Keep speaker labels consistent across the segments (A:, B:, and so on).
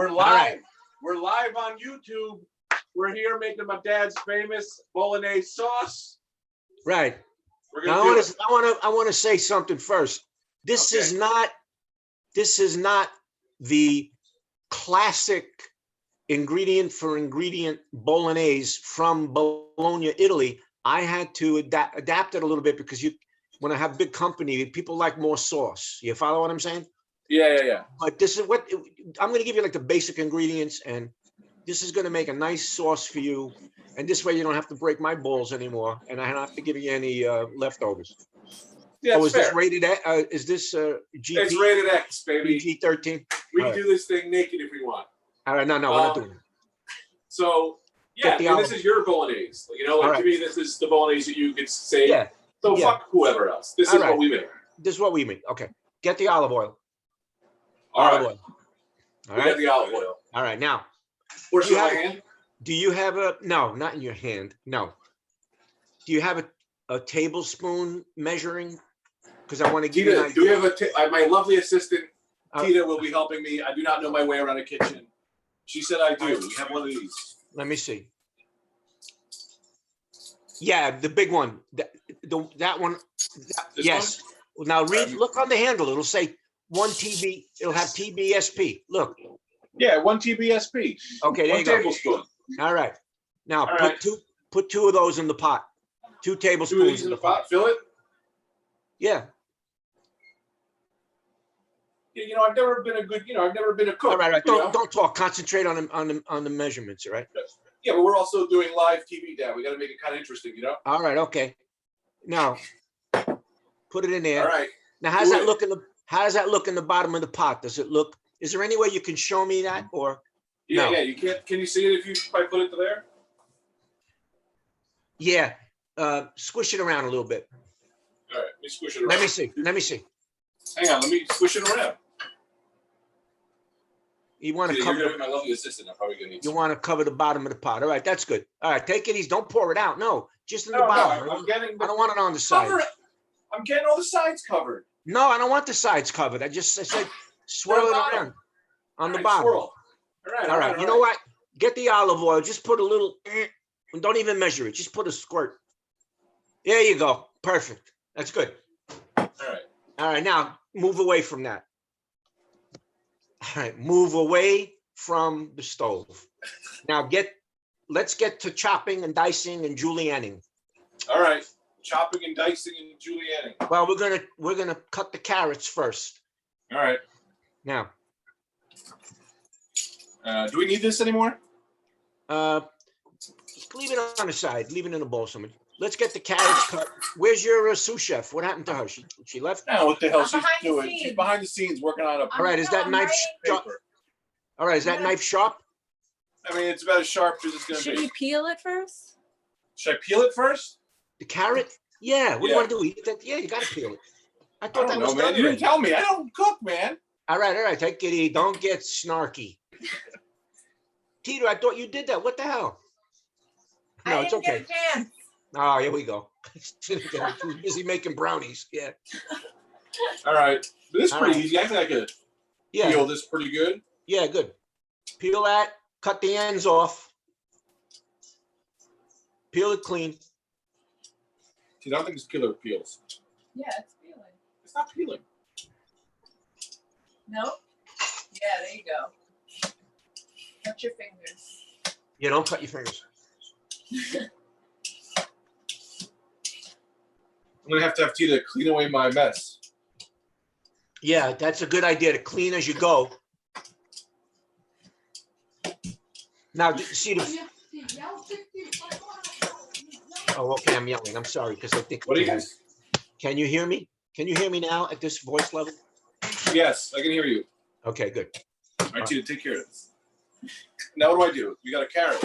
A: We're live.
B: All right.
A: We're live on YouTube. We're here making my dad's famous Bolognese sauce.
B: Right.
A: We're
B: Now,
A: gonna
B: I want to say something first. This is not the classic ingredient for ingredient Bolognese from Bologna, Italy. I had to adapt it a little bit because when I have big company, people like more sauce. You follow what I'm saying?
A: Yeah.
B: But this is what I'm going to give you, like the basic ingredients, and this is going to make a nice sauce for you. And this way you don't have to break my balls anymore, and I don't have to give you any leftovers.
A: Yeah,
B: is
A: fair.
B: this rated? Is this GP?
A: It's rated X, baby.
B: PG-13.
A: We can do this thing naked if we want.
B: All right, no, we're not doing it.
A: So yeah, and this is your Bolognese. You know, like to me, this is the Bolognese that you could say.
B: Yeah.
A: So fuck whoever else. This is what we make.
B: This is what we make. Okay. Get the olive oil.
A: Olive
B: oil.
A: All right. Get the olive oil.
B: All right. Now,
A: where's my hand?
B: Do you have no, not in your hand. No. Do you have a tablespoon measuring? Because I want to give you an idea.
A: Do we have my lovely assistant, Tita, will be helping me. I do not know my way around a kitchen. She said I do. We have one of these.
B: Let me see. Yeah, the big one. That one. Yes. One? Now look on the handle. It'll say 1 TB. It'll have TBSP. Look.
A: Yeah, 1 TBSP.
B: Okay, there you go.
A: 1 tablespoon.
B: All right. Now put two of those in the pot. 2 tablespoons
A: 2 of these in the pot. Fill it.
B: Yeah.
A: You know, I've never been a cook.
B: All right. Don't talk. Concentrate on the measurements. All right.
A: Yeah, but we're also doing live TV, Dad. We got to make it kind of interesting, you know.
B: All right. Okay. Now, put it in there.
A: All right.
B: Now, how does that look in the bottom of the pot? Does it look? Is there any way you can show me that, or?
A: Yeah,
B: no?
A: Yeah. You can't. Can you see it if I put it to there?
B: Yeah. Squish it around a little bit.
A: All right. Let me squish it around.
B: Let me see.
A: Hang on. Let me squish it around.
B: You want to
A: You're
B: cover?
A: gonna be my lovely assistant. I'm probably gonna need.
B: You want to cover the bottom of the pot. All right, that's good. All right, take it easy. Don't pour it out. No, just in the bottom.
A: No,
B: I don't want it on the side.
A: I'm getting all the sides covered.
B: No, I don't want the sides covered. I said swirl it around on the bottom.
A: Swirl. All right.
B: You know what? Get the olive oil. Just put a little. And don't even measure it. Just put a squirt. There you go. Perfect. That's good.
A: All
B: right. Now move away from that. All right, move away from the stove. Now let's get to chopping and dicing and julienning.
A: All right, chopping and dicing and julienning.
B: Well, we're gonna cut the carrots first.
A: All right.
B: Now,
A: do we need this anymore?
B: Leave it on the side. Leave it in a bowl. Somebody. Let's get the carrots cut. Where's your sous chef? What happened to her? She left?
A: No, what the hell she's doing? She's behind the scenes working on a.
B: All right, is that knife sharp? All right, is that knife sharp?
A: I mean, it's about as sharp as it's going to be.
C: Should we peel it first?
A: Should I peel it first?
B: The carrot? Yeah. What do you want to do? Eat that? Yeah, you got to peel it. I thought that was
A: man. You didn't tell me. I don't cook, man.
B: All right. Take it easy. Don't get snarky. Tito, I thought you did that. What the hell? No, it's okay.
C: Get a chance.
B: Oh, here we go. She was busy making brownies. Yeah.
A: All right. This is pretty easy. I think I could peel this pretty good.
B: Yeah, good. Peel that. Cut the ends off. Peel it clean.
A: See, I don't think this killer peels.
C: Yeah, it's peeling.
A: It's not peeling.
C: Nope. Yeah, there you go. Cut your fingers.
B: Yeah, don't cut your fingers.
A: I'm going to have Tita clean away my mess.
B: Yeah, that's a good idea, to clean as you go. Now, see the... Oh, okay, I'm yelling. I'm sorry, because I think...
A: What are you guys?
B: Can you hear me? Can you hear me now at this voice level?
A: Yes, I can hear you.
B: Okay, good.
A: All right, Tita, take care of this. Now what do? We got a carrot.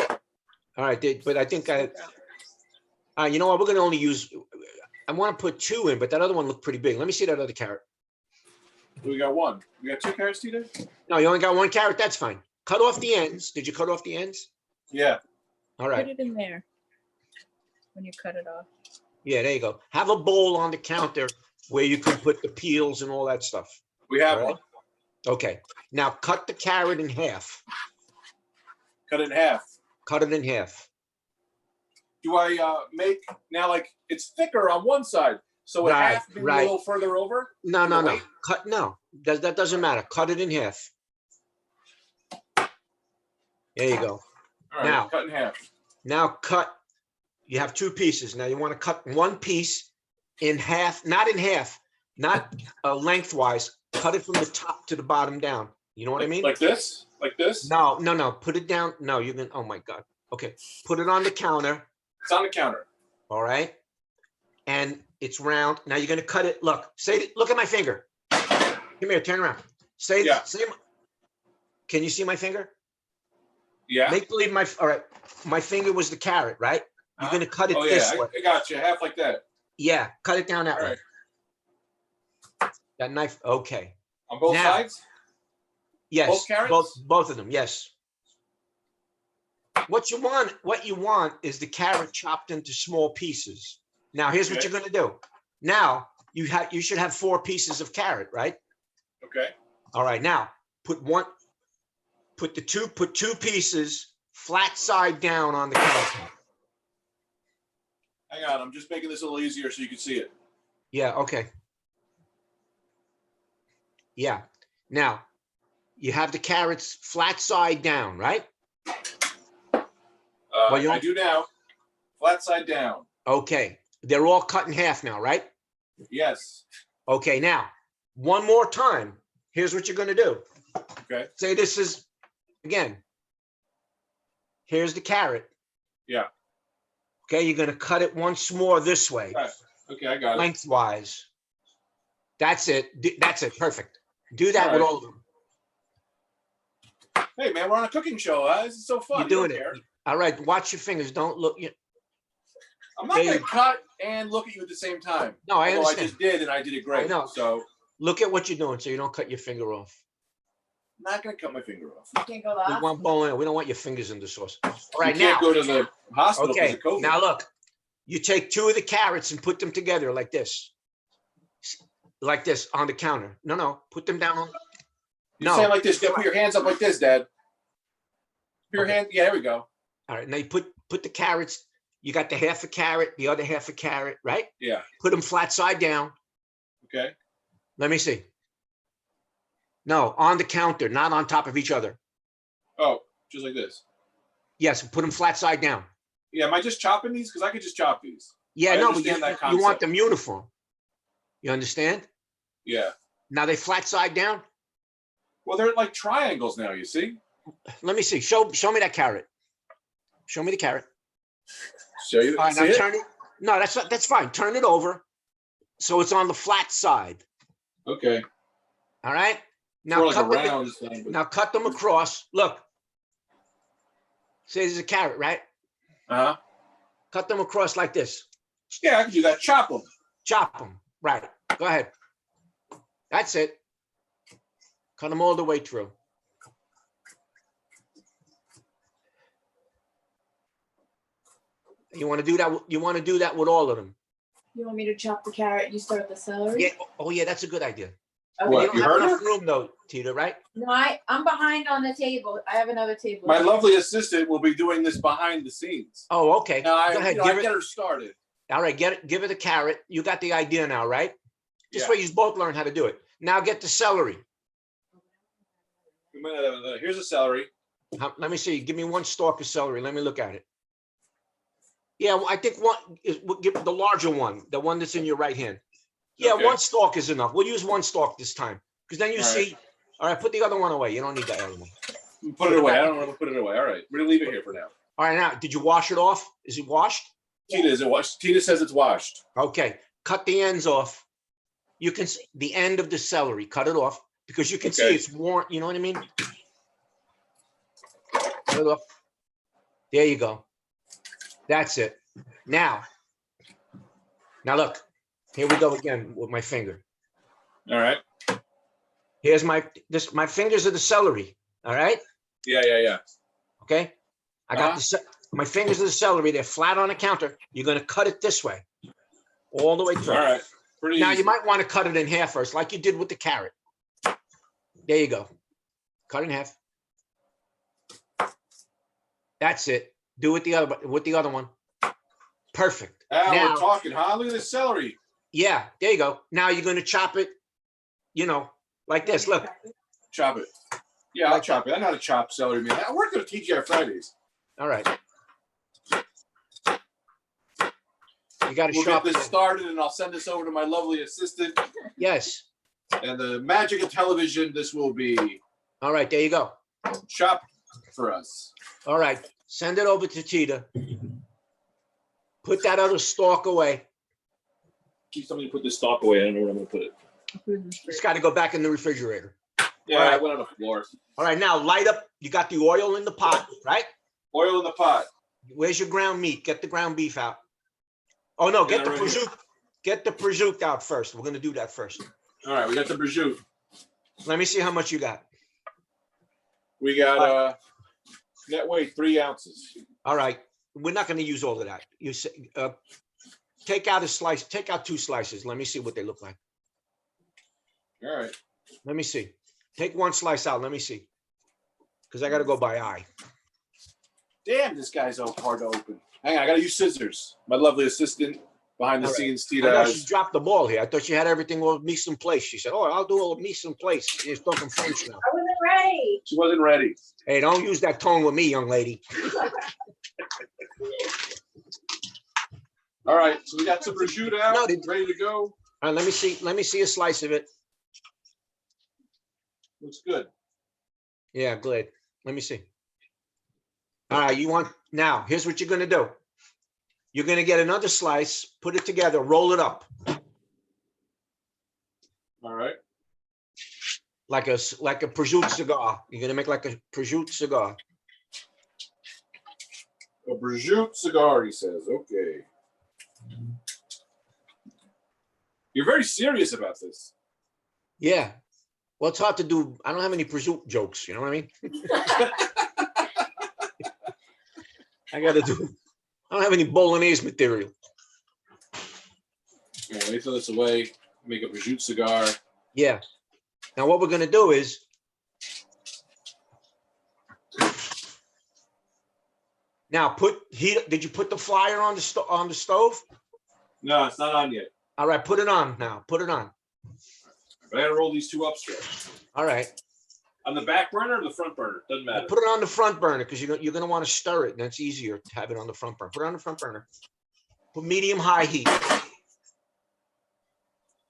B: All right, but I think you know what? We're going to only use... I want to put 2 in, but that other one looked pretty big. Let me see that other carrot.
A: We got 1. We got 2 carrots, Tita?
B: No, you only got 1 carrot. That's fine. Cut off the ends. Did you cut off the ends?
A: Yeah.
B: All right.
C: Put it in there when you cut it off.
B: Yeah, there you go. Have a bowl on the counter where you can put the peels and all that stuff.
A: We have one.
B: Okay, now cut the carrot in half.
A: Cut it in half.
B: Cut it in half.
A: Do I make now like it's thicker on one side, so a
B: Right,
A: half be a
B: right.
A: little further over?
B: No,
A: in the
B: no, no.
A: weight?
B: Cut, no. That doesn't matter. Cut it in half. There you go.
A: All right,
B: Now-
A: cut in half.
B: Now cut, you have two pieces. Now you want to cut one piece in half, not in half, not lengthwise. Cut it from the top to the bottom down. You know what I mean?
A: Like this? Like this?
B: No, no, no. Put it down. No, you can, oh my God. Okay. Put it on the counter.
A: It's on the counter.
B: All right. And it's round. Now you're going to cut it. Look, look at my finger. Come here, turn around.
A: Yeah.
B: Can you see my finger?
A: Yeah.
B: Make believe all right. My finger was the carrot, right? You're going to cut it
A: Oh
B: this
A: yeah,
B: way.
A: I got you. Half like that.
B: Yeah. Cut it down that
A: All
B: way.
A: right.
B: That knife. Okay.
A: On both
B: Now-
A: sides?
B: Yes.
A: Both carrots?
B: Both of them. Yes. What you want is the carrot chopped into small pieces. Now, here's what
A: Okay.
B: you're going to do. Now, you should have 4 pieces of carrot, right?
A: Okay.
B: All right. Now, put two pieces flat side down on the counter.
A: Hang on, I'm just making this a little easier so you can see it.
B: Yeah. Okay. Yeah. Now, you have the carrots flat side down, right? Well, you
A: I
B: don't-
A: do now. Flat side down.
B: Okay. They're all cut in half now, right?
A: Yes.
B: Okay. Now, one more time. Here's what you're going to do.
A: Okay.
B: Say this is, again, here's the carrot.
A: Yeah.
B: Okay. You're going to cut it once more this way,
A: All right. Okay, I got it.
B: lengthwise. That's it. That's it. Perfect. Do that
A: All
B: with
A: right.
B: all of them.
A: Hey man, we're on a cooking show. This is so fun.
B: You're
A: You don't
B: doing it.
A: care.
B: All right. Watch your fingers. Don't look.
A: I'm not
B: There
A: gonna
B: you-
A: cut and look at you at the same time.
B: No, I
A: Although
B: understand.
A: I just did, and I did it great.
B: I know.
A: So
B: Look at what you're doing so you don't cut your finger off.
A: I'm not gonna cut my finger off.
C: You can't go
B: We
C: last.
B: want bolognese. We don't want your fingers in the sauce. All right.
A: You can't
B: Now,
A: go to the hospital because
B: okay.
A: of COVID.
B: Now look, you take 2 of the carrots and put them together like this. Like this on the counter. No, put them down on.
A: You're
B: No.
A: saying like this. Put your hands up like this, Dad. Put your
B: Okay.
A: hand. Yeah, there we go.
B: All right. Now you put the carrots. You got the half a carrot, the other half a carrot, right?
A: Yeah.
B: Put them flat side down.
A: Okay.
B: Let me see. No, on the counter, not on top of each other.
A: Oh, just like this.
B: Yes, put them flat side down.
A: Yeah. Am I just chopping these? Because I could just chop these.
B: Yeah,
A: I
B: no, but
A: understand that
B: you want
A: concept.
B: them uniform. You understand?
A: Yeah.
B: Now they flat side down.
A: Well, they're like triangles now. You see?
B: Let me see. Show me that carrot. Show me the carrot.
A: Show you.
B: All right,
A: See
B: now
A: it?
B: turn it. No, that's fine. Turn it over so it's on the flat side.
A: Okay.
B: All right.
A: Now,
B: Now
A: like a
B: cut them.
A: round thing. But...
B: Now cut them across. Look. Say there's a carrot, right?
A: Uh-huh.
B: Cut them across like this.
A: Yeah, I can do that. Chop them.
B: Chop them. Right. Go ahead. That's it. Cut them all the way through. You want to do that? You want to do that with all of them?
C: You want me to chop the carrot? You start with the celery?
B: Yeah. Oh, yeah. That's a good idea.
C: Okay.
A: What?
B: You don't
A: You
B: have
A: heard
B: enough room though, Tita, right?
C: No, I'm behind on the table. I have another table.
A: My lovely assistant will be doing this behind the scenes.
B: Oh, okay.
A: Now, I,
B: Go ahead.
A: you know, I
B: Give
A: get
B: it.
A: her started.
B: All right. Get it. Give it a carrot. You got the idea now, right? This
A: Yeah.
B: way you both learn how to do it. Now get the celery.
A: Here's a celery.
B: Let me see. Give me one stalk of celery. Let me look at it. Yeah, well, I think one is, we'll give the larger one, the one that's in your right hand. Yeah,
A: Okay.
B: one stalk is enough. We'll use one stalk this time because then you
A: All
B: see. All right, put the other one away. You don't need that other one.
A: Put it away. I don't want to put it away. All right. We're going to leave it here for now.
B: All right, now, did you wash it off? Is it washed?
A: Tina, is it washed? Tina says it's washed.
B: Okay, cut the ends off. You can see the end of the celery. Cut it off because you can see
A: Okay.
B: it's worn. You know what I mean? Cut it off. There you go. That's it. Now look. Here we go again with my finger.
A: All right.
B: Here's my fingers are the celery. All right.
A: Yeah.
B: Okay. I got
A: Uh-huh.
B: my fingers are the celery. They're flat on the counter. You're going to cut it this way, all the way through.
A: All right. Pretty
B: Now
A: easy.
B: you might want to cut it in half first, like you did with the carrot. There you go. Cut in half. That's it. Do with the other one. Perfect.
A: Now
B: Now,
A: we're talking, huh? Look at this celery.
B: yeah, there you go. Now you're going to chop it, like this. Look.
A: Chop it. Yeah, I'll
B: Like
A: chop it. I know how to chop celery, man. I worked at TGI Fridays.
B: All right. You got to
A: We'll
B: chop
A: get this started, and I'll send this over to my lovely assistant.
B: Yes.
A: And the magic of television, this will be
B: All right. There you go.
A: chopped for us.
B: All right. Send it over to Tita. Put that other stalk away.
A: Keep somebody to put this stalk away. I don't know where I'm going to put it.
B: It's got to go back in the refrigerator.
A: Yeah,
B: All right.
A: I went on the floor.
B: All right. Now light up. You got the oil in the pot, right?
A: Oil in the pot.
B: Where's your ground meat? Get the ground beef out. Oh, no. Get the
A: right here.
B: prosciutto. Get the prosciutto out first. We're going to do that first.
A: All right, we got the prosciutto.
B: Let me see how much you got.
A: We got net weight 3 ounces.
B: All right. We're not going to use all of that. You say, take out a slice. Take out 2 slices. Let me see what they look like.
A: All right.
B: Let me see. Take 1 slice out. Let me see. Because I got to go by eye.
A: Damn, this guy's hard to open. Hang on, I got to use scissors. My lovely assistant behind the
B: All right.
A: scenes,
B: I
A: Tita.
B: know she dropped the ball here. I thought she had everything all mise en place. She said, "Oh, I'll do all mise en place." She's talking French now.
C: I wasn't ready.
A: She wasn't ready.
B: Hey, don't use that tone with me, young lady.
A: All right, so we got some prosciutto out,
B: No,
A: ready to go.
B: All right, let me see. Let me see a slice of it.
A: Looks good.
B: Yeah, good. Let me see. All right, now, here's what you're going to do. You're going to get another slice, put it together, roll it up
A: All right.
B: like a prosciutto cigar. You're going to make like a prosciutto cigar.
A: A prosciutto cigar, he says. Okay. You're very serious about this.
B: Yeah. Well, it's hard to do. I don't have any prosciutto jokes. You know what I mean? I got to do. I don't have any Bolognese material.
A: Yeah, let me throw this away. Make a prosciutto cigar.
B: Yeah. Now what we're going to do is. Now did you put the fryer on the stove?
A: No, it's not on yet.
B: All right, put it on now. Put it on.
A: But I gotta roll these 2 up straight.
B: All right.
A: On the back burner or the front burner? Doesn't matter.
B: Put it on the front burner because you're going to want to stir it, and it's easier to have it on the front burner. Put it on the front burner. Put medium-high heat.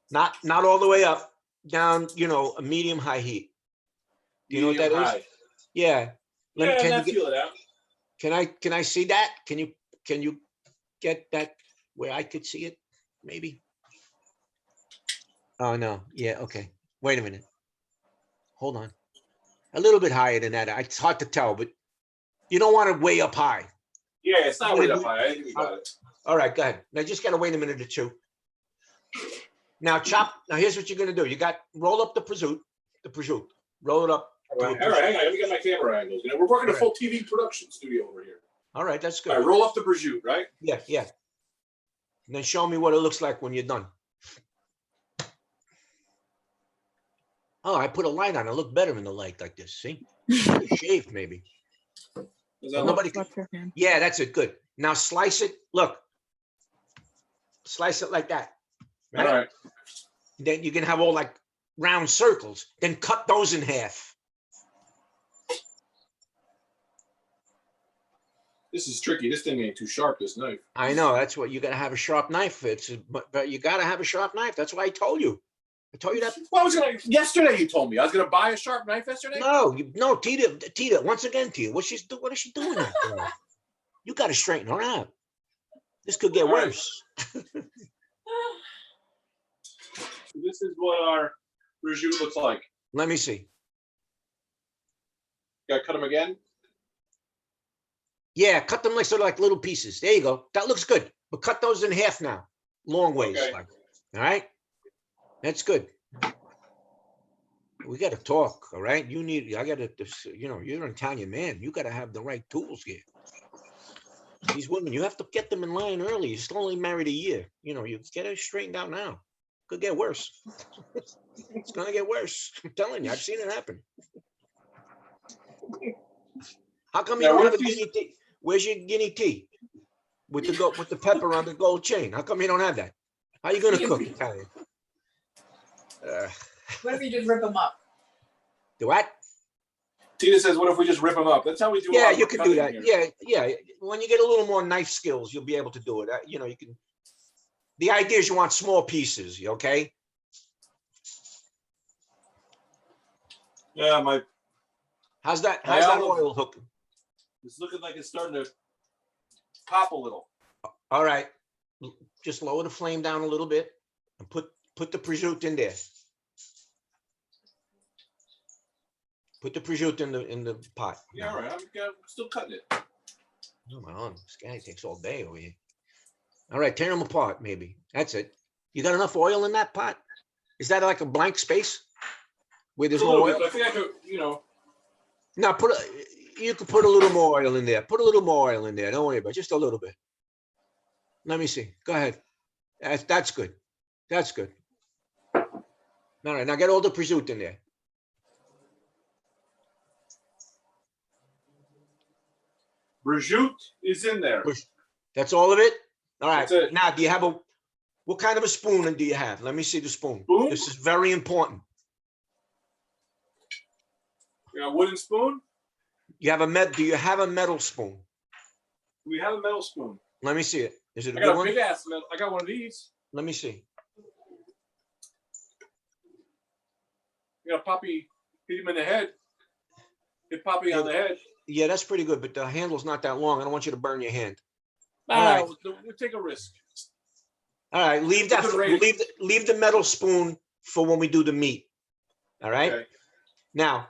B: Not all the way up, down, a medium-high heat. Do you know what that is? Yeah.
A: Yeah, feel it out.
B: Can I see that? Can you get that where I could see it? Maybe. Oh no. Yeah. Okay. Wait a minute. Hold on. A little bit higher than that. It's hard to tell, but you don't want it way up high.
A: Yeah, it's not way up high. I think we got it.
B: All right. Go ahead. Now just gotta wait a minute or 2. Now here's what you're gonna do. Roll up the prosciutto. Roll it up.
A: All right, hang on. Let me get my camera angles. We're working a full TV production studio over here.
B: All right, that's good.
A: All right, roll up the prosciutto, right?
B: Yeah. And then show me what it looks like when you're done. Oh, I put a light on. It looked better in the light like this. See? Shaved maybe. Nobody. Yeah, that's it. Good. Now slice it. Look. Slice it like that.
A: Right? All right.
B: Then you can have all like round circles. Then cut those in half.
A: This is tricky. This thing ain't too sharp, this knife.
B: I know. That's what you got to have a sharp knife. But you got to have a sharp knife. That's why I told you. I told you that.
A: Well, yesterday you told me I was gonna buy a sharp knife yesterday.
B: No, Tita. Once again, Tita, what is she doing that for? You got to straighten her out. This could get worse.
A: This is what our prosciutto looks like.
B: Let me see.
A: Gotta cut them again.
B: Yeah, cut them like little pieces. There you go. That looks good. But cut those in half now. Long ways.
A: Okay.
B: All right. That's good. We got to talk. All right. I got to, you're an Italian man. You got to have the right tools here. These women, you have to get them in line early. You're still only married a year. You get it straightened out now. Could get worse. It's gonna get worse. I'm telling you, I've seen it happen. How come you
A: Now,
B: don't
A: what
B: have a
A: if you-
B: guinea tea? Where's your guinea tea? With the pepper on the gold chain. How come you don't have that? How you gonna cook Italian?
C: What if you just rip them up?
B: Do what?
A: Tina says, what if we just rip them up? That's how we do. a lot
B: Yeah,
A: of
B: you
A: our
B: can do
A: cutting
B: that.
A: here.
B: Yeah. When you get a little more knife skills, you'll be able to do it. You know, you can. The idea is you want small pieces, okay?
A: Yeah, my
B: How's that
A: My olive-
B: oil hooking?
A: it's looking like it's starting to pop a little.
B: All right, just lower the flame down a little bit and put the prosciutto in there. Put the prosciutto in the pot.
A: Yeah, all right. I'm still cutting it.
B: Oh my God, this guy takes all day over here. All right, tear them apart, maybe. That's it. You got enough oil in that pot? Is that like a blank space where there's
A: It's a
B: no
A: little bit,
B: oil?
A: but I think I could,
B: No, you could put a little more oil in there. Put a little more oil in there. Don't worry about it. Just a little bit. Let me see. Go ahead. That's good. That's good. All right, now get all the prosciutto in there.
A: prosciutto is in there.
B: That's all of it? All right.
A: That's it.
B: Now, do you have what kind of a spoon do you have? Let me see the spoon.
A: Spoon?
B: This is very important.
A: You got a wooden spoon?
B: Do you have a metal spoon?
A: We have a metal spoon.
B: Let me see it. Is it a
A: I
B: good
A: got a
B: one?
A: big ass metal. I got one of these.
B: Let me see.
A: You know, Poppy hit him in the head. Hit Poppy on the head.
B: Yeah, that's pretty good, but the handle's not that long. I don't want you to burn your hand. All right.
A: We'll take a risk.
B: All right, leave that.
A: Good rating.
B: Leave the metal spoon for when we do the meat. All right.
A: Okay.
B: Now,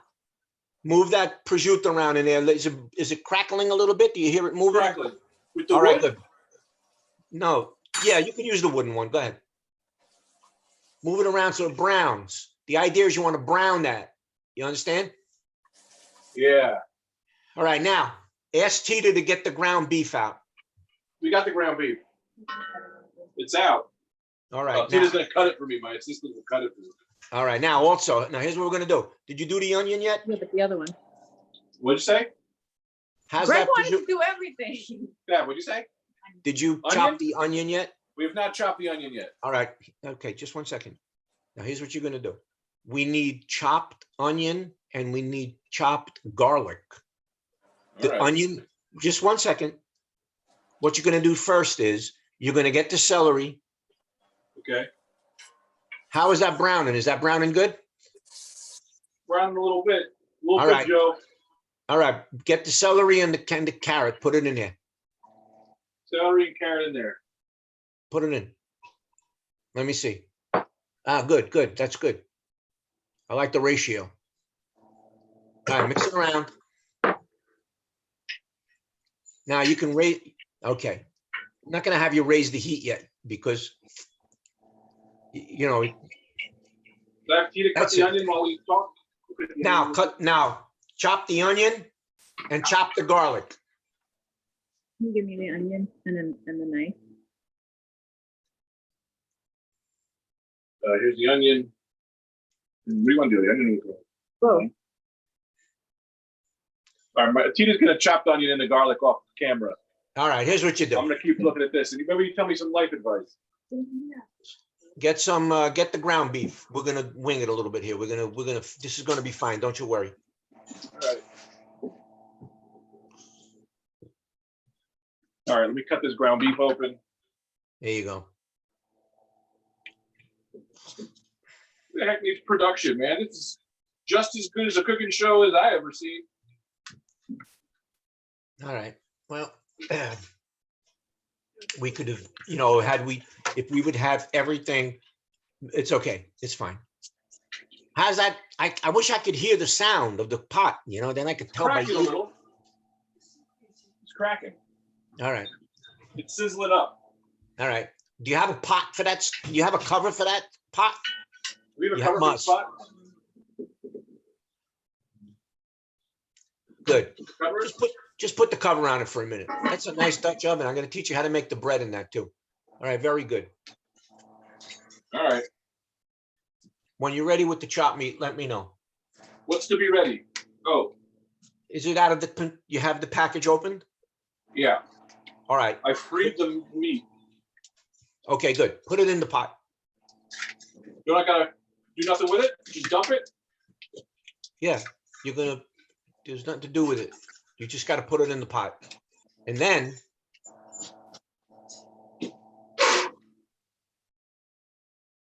B: move that prosciutto around in there. Is it crackling a little bit? Do you hear it moving?
A: Crackling. With the
B: All right,
A: wood?
B: good. No, yeah, you can use the wooden one. Go ahead. Move it around so it browns. The idea is you want to brown that. You understand?
A: Yeah.
B: All right, now ask Tita to get the ground beef out.
A: We got the ground beef. It's out.
B: All right.
A: Tina's
B: Now,
A: going to cut it for me. My assistant will cut it for me.
B: all right. Now, here's what we're gonna do. Did you do the onion yet?
C: Yeah, but the other one.
A: What'd you say?
B: How's
C: Greg
B: that?
C: wanted to do everything.
A: Dad, what'd you say?
B: Did you
A: Onion?
B: chop the onion yet?
A: We have not chopped the onion yet.
B: All right. Okay, just 1 second. Now, here's what you're gonna do. We need chopped onion and we need chopped garlic. The
A: All right.
B: onion, just 1 second. What you're gonna do first is you're gonna get the celery.
A: Okay.
B: How is that browning? Is that browning good?
A: Brown a little bit. A little
B: All
A: bit,
B: right.
A: Joe.
B: All right, get the celery and the carrot, put it in there.
A: Celery and carrot in there.
B: Put it in. Let me see. Ah, good, good. That's good. I like the ratio. All right, mix it around. Now you can raise, okay. I'm not gonna have you raise the heat yet because, you know,
A: Zach, Tina, cut
B: That's
A: the
B: it.
A: onion while we talk.
B: now chop the onion and chop the garlic.
D: Can you give me the onion and the knife?
A: Here's the onion. What do you want to do? The onion.
D: Whoa.
A: All right, Tina's going to chop the onion and the garlic off the camera.
B: All right, here's what you
A: I'm
B: do.
A: going to keep looking at this. And maybe you tell me some life advice.
B: Get the ground beef. We're gonna wing it a little bit here. This is gonna be fine. Don't you worry.
A: All right. All right, let me cut this ground beef open.
B: There you go.
A: Who the heck needs production, man? It's just as good as a cooking show as I ever seen.
B: All right. Well, we could have, if we would have everything, it's okay. It's fine. How's that? I wish I could hear the sound of the pot, then I could tell by
A: Cracking a
B: you.
A: little. It's cracking.
B: All right.
A: It's sizzling up.
B: All right. Do you have a pot for that? Do you have a cover for that pot?
A: We have a
B: You
A: cover for the
B: must.
A: spot.
B: Good.
A: Cover?
B: Just put the cover on it for a minute. That's a nice Dutch oven. I'm going to teach you how to make the bread in that too. All right. Very good.
A: All right.
B: When you're ready with the chopped meat, let me know.
A: What's to be ready? Oh,
B: Is it out of you have the package opened?
A: yeah.
B: All right.
A: I freed the meat.
B: Okay, good. Put it in the pot.
A: You're not gonna do nothing with it? Just dump it?
B: Yeah, there's nothing to do with it. You just got to put it in the pot. And then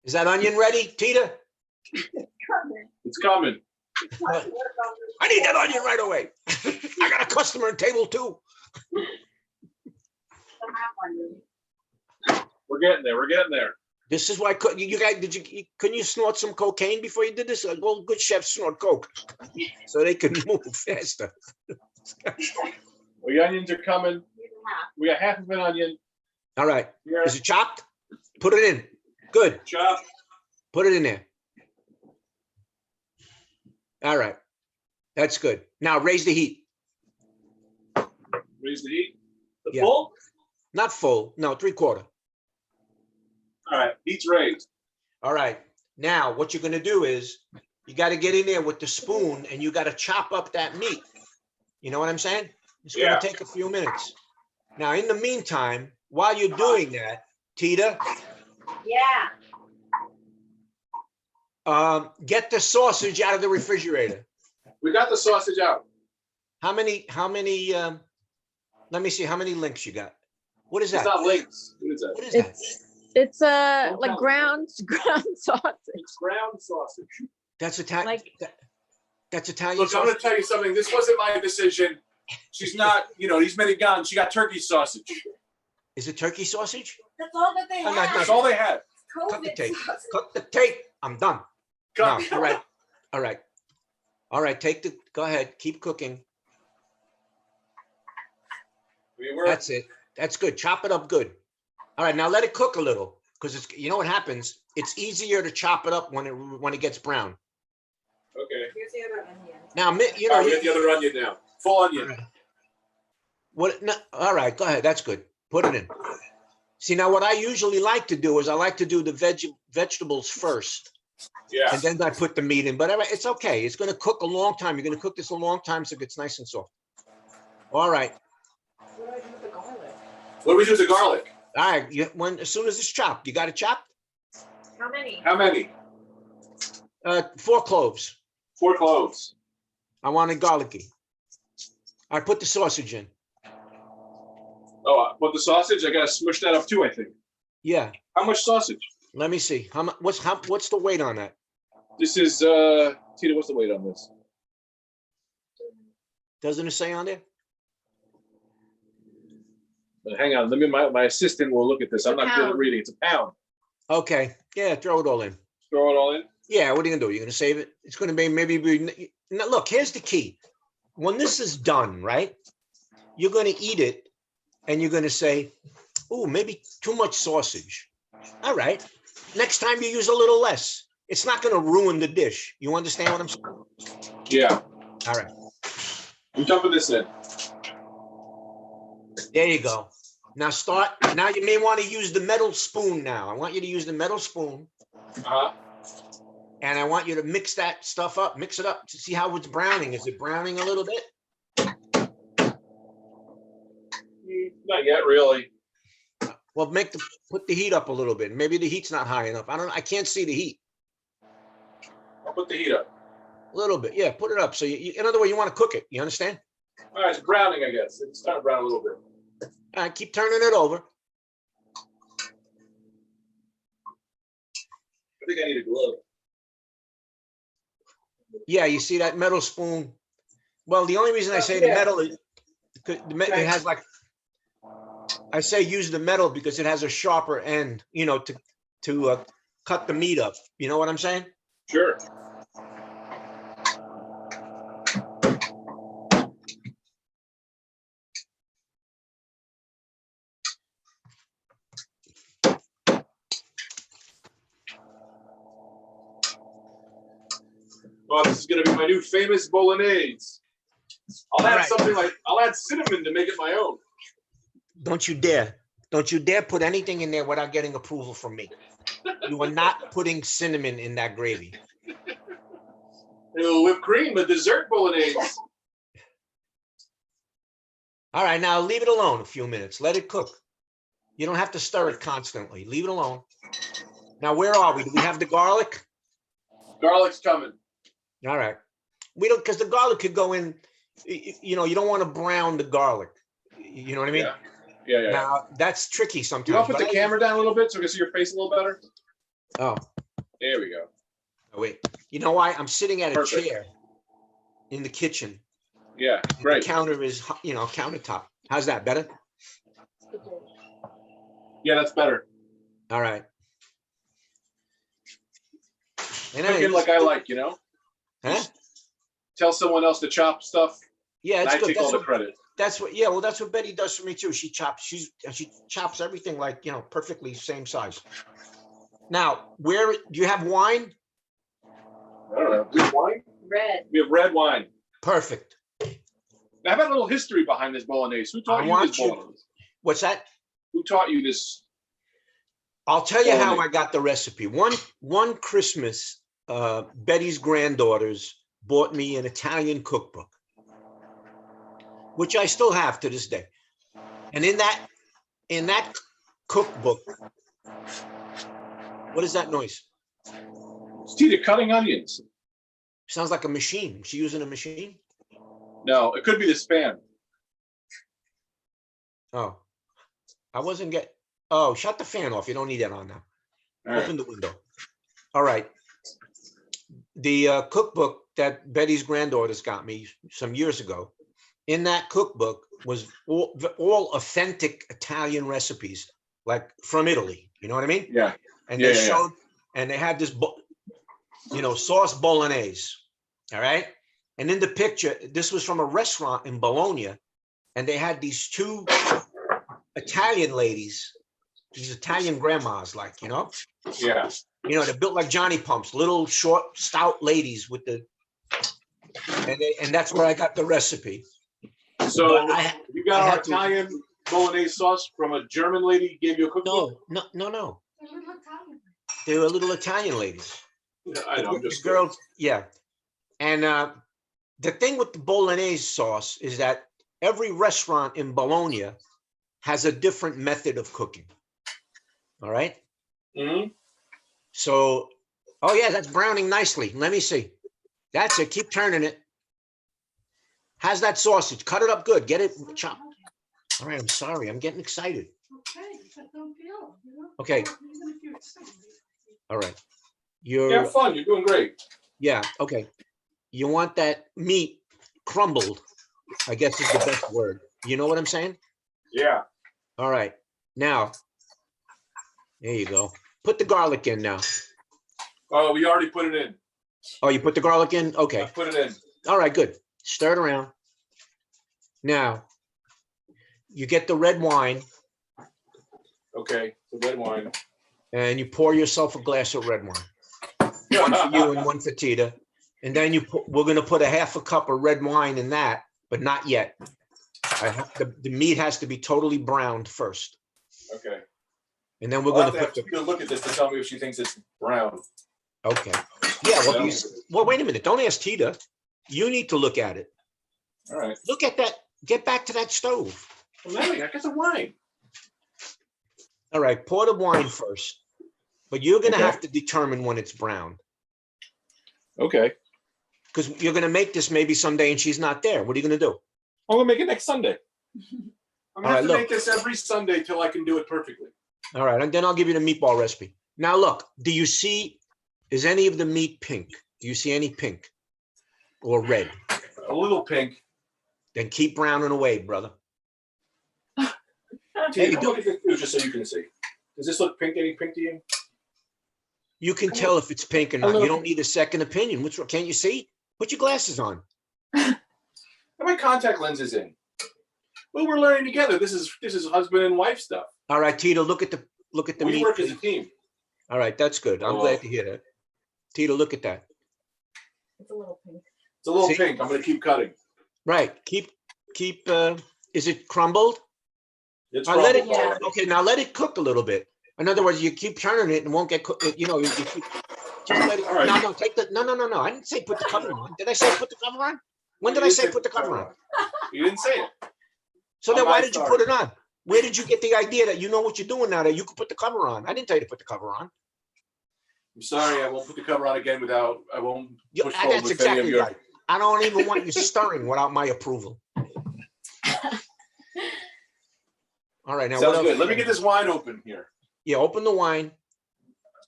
B: is that onion ready, Tita?
A: It's coming.
B: I need that onion right away. I got a customer at table 2.
A: We're getting there. We're getting there.
B: This is why you guys couldn't you snort some cocaine before you did this? Well, good chefs snort coke so they can move faster.
A: Well, the onions are coming. We got half of an onion.
B: All right.
A: Here.
B: Is it chopped? Put it in. Good.
A: Chop.
B: Put it in there. All right. That's good. Now raise the heat.
A: Raise the heat. The
B: Yeah.
A: full?
B: Not full. No, 3/4.
A: All right. Heat's raised.
B: All right. Now what you're going to do is you got to get in there with the spoon and you got to chop up that meat. You know what I'm saying? It's going
A: Yeah.
B: to take a few minutes. Now, in the meantime, while you're doing that, Tita,
C: Yeah.
B: get the sausage out of the refrigerator.
A: We got the sausage out.
B: How many, let me see how many links you got. What is
A: It's
B: that?
A: not links. What is that?
B: What is that?
D: It's
A: Don't
D: like
A: tell me.
D: ground sausage.
A: It's ground sausage.
B: That's Italian.
D: Like
B: That's Italian
A: Look, I'm going
B: sausage.
A: to tell you something. This wasn't my decision. She's not, these many guns. She got turkey sausage.
B: Is it turkey sausage?
C: That's all that they
B: Oh, no,
C: have.
A: That's all they had.
B: Cut the
C: COVID
B: tape.
C: sausage.
B: Cut the tape. I'm done. No,
A: Got-
B: all right. All right. All right. Go ahead. Keep cooking.
A: We were.
B: That's it. That's good. Chop it up good. All right, now let it cook a little because it's you know what happens. It's easier to chop it up when it gets brown.
A: Okay.
C: Here's the other onion.
B: Now you
A: All
B: know
A: right, we got the other onion now. Full onion.
B: what? No, all right, go ahead. That's good. Put it in. See now, what I usually like to do is I like to do the vegetables first,
A: Yeah.
B: and then I put the meat in. But it's okay. It's going to cook a long time. You're going to cook this a long time so it gets nice and soft. All right.
C: What do I do with the garlic?
A: What do we do with the garlic?
B: All right. As soon as it's chopped, you got it chopped.
C: How many?
A: How many?
B: 4 cloves.
A: 4 cloves.
B: I want it garlicky. I put the sausage in.
A: Oh, what the sausage? I gotta smush that up too, I think.
B: Yeah.
A: How much sausage?
B: Let me see. How much? What's the weight on that?
A: This is Tita, what's the weight on this?
B: Doesn't it say on there?
A: Hang on, my assistant will look at this. I'm not good at
C: pound.
A: reading. It's a pound.
B: Okay. Yeah. Throw it all in.
A: Throw it all in.
B: Yeah. What are you gonna do? You're gonna save it. It's gonna be now, look. Here's the key. When this is done, right? You're gonna eat it, and you're gonna say, "Oh, maybe too much sausage." All right. Next time you use a little less. It's not gonna ruin the dish. You understand what I'm saying?
A: Yeah.
B: All right.
A: I'm dumping this in.
B: There you go. Now now you may want to use the metal spoon now. I want you to use the metal spoon
A: Uh-huh.
B: and I want you to mix that stuff up, mix it up to see how it's browning. Is it browning a little bit?
A: Not yet, really.
B: Well, put the heat up a little bit. Maybe the heat's not high enough. I can't see the heat.
A: I'll put the heat up.
B: A little bit. Yeah, put it up. So in other words, you want to cook it. You understand?
A: All right, it's browning, I guess. It's starting to brown a little bit.
B: All right, keep turning it over.
A: I think I need a glove.
B: Yeah, you see that metal spoon? Well, the only reason I say the metal is because it has like, I say use the metal because it has a sharper end, to cut the meat up. You know what I'm saying?
A: Sure. Oh, this is gonna be my new famous Bolognese. I'll add I'll add cinnamon to make it my own.
B: Don't you dare. Don't you dare put anything in there without getting approval from me. You are not putting cinnamon in that gravy.
A: Ew, whipped cream, a dessert bolognese.
B: All right, now leave it alone a few minutes. Let it cook. You don't have to stir it constantly. Leave it alone. Now, where are we? Do we have the garlic?
A: Garlic's coming.
B: All right. We don't, because the garlic could go in, you know, you don't want to brown the garlic. You know what I mean?
A: Yeah.
B: Now, that's tricky sometimes.
A: You want to put
B: but
A: the camera down a little bit so we can see your face a little better?
B: Oh,
A: There we go.
B: wait. You know why? I'm sitting at a
A: Perfect.
B: chair in the kitchen.
A: Yeah,
B: The
A: great.
B: counter is, you know, countertop. How's that? Better?
A: Yeah, that's better.
B: All right. And
A: Cooking like I like, you know?
B: huh?
A: Tell someone else to chop stuff,
B: Yeah,
A: and
B: it's
A: I
B: good.
A: take all the credit.
B: That's what, yeah, well, that's what Betty does for me too. She chops everything like, you know, perfectly same size. Now, where, do you have wine?
A: I don't know. We have wine?
C: Red.
A: We have red wine.
B: Perfect.
A: Now, how about a little history behind this bolognese? Who taught
B: I
A: you
B: want
A: this
B: you-
A: bolognese?
B: What's that?
A: Who taught you this?
B: I'll tell you how
A: Bolognese.
B: I got the recipe. One Christmas, Betty's granddaughters bought me an Italian cookbook, which I still have to this day. And in that cookbook, what is that noise?
A: It's Tita cutting onions.
B: Sounds like a machine. She using a machine?
A: No, it could be the span.
B: Oh, I wasn't get. Oh, shut the fan off. You don't need that on now.
A: All right.
B: Open the window. All right. The cookbook that Betty's granddaughters got me some years ago. In that cookbook was all authentic Italian recipes, like from Italy. You know what I mean?
A: Yeah.
B: And
A: Yeah,
B: they
A: yeah,
B: showed, and they had this, you know, sauce bolognese. All right. And in the picture, this was from a restaurant in Bologna, and they had these two Italian ladies, these Italian grandmas, like, you know,
A: Yeah.
B: they're built like Johnny Pumps, little short, stout ladies with the, and that's where I got the recipe.
A: So
B: But I
A: you got our
B: had to-
A: Italian bolognese sauce from a German lady who gave you a cookbook?
B: No. They were little Italian ladies.
A: I know, I'm
B: The
A: just
B: girls, yeah. And the thing with the bolognese sauce is that every restaurant in Bologna has a different method of cooking. All right.
A: Mm-hmm.
B: So, oh yeah, that's browning nicely. Let me see. That's it. Keep turning it. How's that sausage? Cut it up good. Get it chopped. All right. I'm sorry. I'm getting excited. Okay. All right.
A: Yeah, fun. You're doing great.
B: Yeah. Okay. You want that meat crumbled, I guess is the best word. You know what I'm saying?
A: Yeah.
B: All right. Now, there you go. Put the garlic in now.
A: Oh, we already put it in.
B: Oh, you put the garlic in?
A: I
B: Okay.
A: put it in.
B: All right, good. Stir it around. Now, you get the red wine
A: Okay, the red wine.
B: and you pour yourself a glass of red wine. One for you and one for Tita. And then we're going to put a half a cup of red wine in that, but not yet. The meat has to be totally browned first.
A: Okay.
B: And then we're
A: We'll
B: going
A: have
B: to
A: to
B: put
A: have to look at this to tell me if she thinks it's brown.
B: okay. Yeah, well, wait a minute. Don't ask Tita. You need to look at it.
A: All right.
B: Look at that. Get back to that stove.
A: Well, Larry, I got the wine.
B: All right, pour the wine first. But you're going to
A: Okay.
B: have to determine when it's brown.
A: Okay.
B: Because you're going to make this maybe someday and she's not there. What are you going to do?
A: I'm gonna make it next Sunday. I'm gonna
B: All
A: have
B: right,
A: to
B: look.
A: make this every Sunday till I can do it perfectly.
B: All right, and then I'll give you the meatball recipe. Now, look, do you see, is any of the meat pink? Do you see any pink or red?
A: A little pink.
B: Then keep browning away, brother.
A: Tina,
B: you
A: look at this too, just so you can see. Does this look pink? Any pink to you?
B: You can tell if it's pink or not. You don't need a second opinion. What's wrong? Can't you see? Put your glasses on.
A: Got my contact lenses in. Well, we're learning together. This is husband and wife stuff.
B: All right, Tito, look at the
A: We
B: meat.
A: work as a team.
B: All right, that's good. I'm glad to hear that. Tito, look at that.
C: It's a little pink.
A: It's a little
B: See?
A: pink. I'm gonna keep cutting.
B: Right. Keep, is it crumbled?
A: It's
B: All right, let it,
A: crumbled already.
B: okay, now let it cook a little bit. In other words, you keep turning it and won't get cooked. You know, you keep, just let it.
A: All right.
B: No, take the. No. I didn't say put the cover on. Did I say put the cover on? When did
A: You
B: I
A: didn't
B: say put the cover on?
A: You didn't say it.
B: So then
A: I'm
B: why
A: not
B: did you
A: sorry.
B: put it on? Where did you get the idea that you know what you're doing now that you could put the cover on? I didn't tell you to put the cover on.
A: I'm sorry, I won't put the cover on again without, I won't push forward
B: That's
A: with any of
B: exactly
A: your.
B: right. I don't even want you stirring without my approval. All right, now what
A: Sounds
B: else?
A: good. Let me get this wine open here.
B: Yeah, open the wine,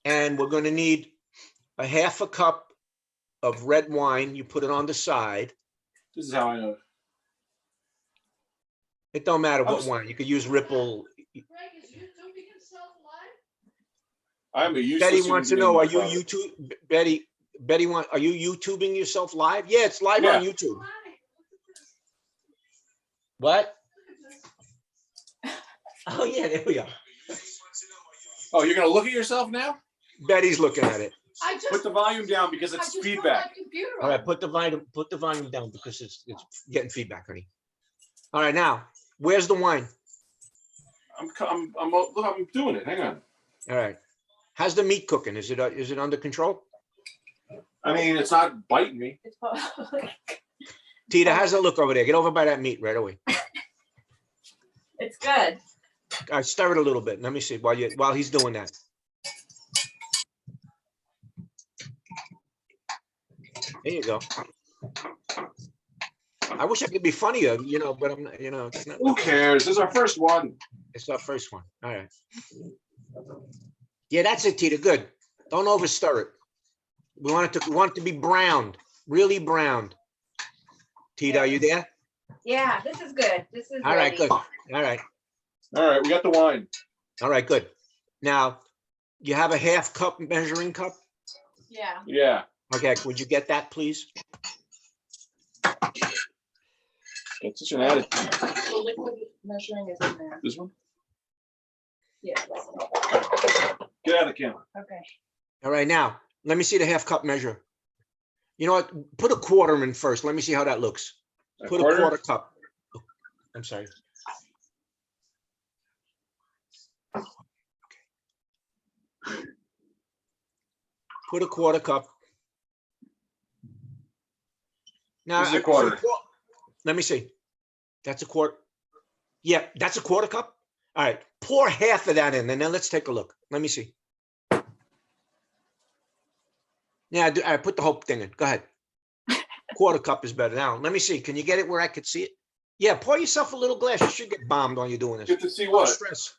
B: and we're going to need a half a cup of red wine. You put it on the side.
A: This is how I know.
B: It don't matter what
A: I'm-
B: wine. You could use Ripple.
A: I'm a useless.
B: Betty
A: human
B: wants to
A: being,
B: know:
A: my
B: are you
A: father.
B: YouTube? Betty are you YouTubing yourself live? Yeah, it's live
A: Yeah.
B: on YouTube. What? Oh yeah, there we are.
A: Oh, you're gonna look at yourself now?
B: Betty's looking at it.
A: Put the volume down because it's feedback.
B: All right, put the volume down because it's getting feedback, honey. All right, now where's the wine?
A: I'm doing it. Hang on.
B: All right, how's the meat cooking? Is it under control?
A: I mean, it's not biting me.
B: Tita, how's it look over there? Get over by that meat right away.
C: It's good.
B: All right, stir it a little bit. Let me see while he's doing that. There you go. I wish I could be funnier, but I'm not, it's not.
A: Who cares? This is our first one.
B: It's our first one. All right. Yeah, that's it, Tita. Good. Don't over stir it. We want it to be browned, really browned. Tita, are you there?
C: Yeah, this is good. This is
B: All right,
C: ready.
B: good. All right.
A: All right, we got the wine.
B: All right, good. Now, you have a half cup measuring cup?
C: Yeah.
A: Yeah.
B: Okay, would you get that, please?
A: Got such an attitude.
C: The liquid measuring is in there.
A: This one?
C: Yeah.
A: Get out of the camera.
C: Okay.
B: All right, now, let me see the half cup measure. You know what? Put a quarter in first. Let me see how that looks. Put a quarter cup. I'm sorry. Put a quarter cup. Now,
A: This is a quarter.
B: Let me see. That's a quarter. Yeah, that's a quarter cup. All right, pour half of that in, and then let's take a look. Let me see. Yeah, I put the whole thing in. Go ahead. Quarter cup is better. Now, let me see. Can you get it where I could see it? Yeah, pour yourself a little glass. You should get bombed while you're doing this.
A: Get to see
B: No
A: what?
B: stress.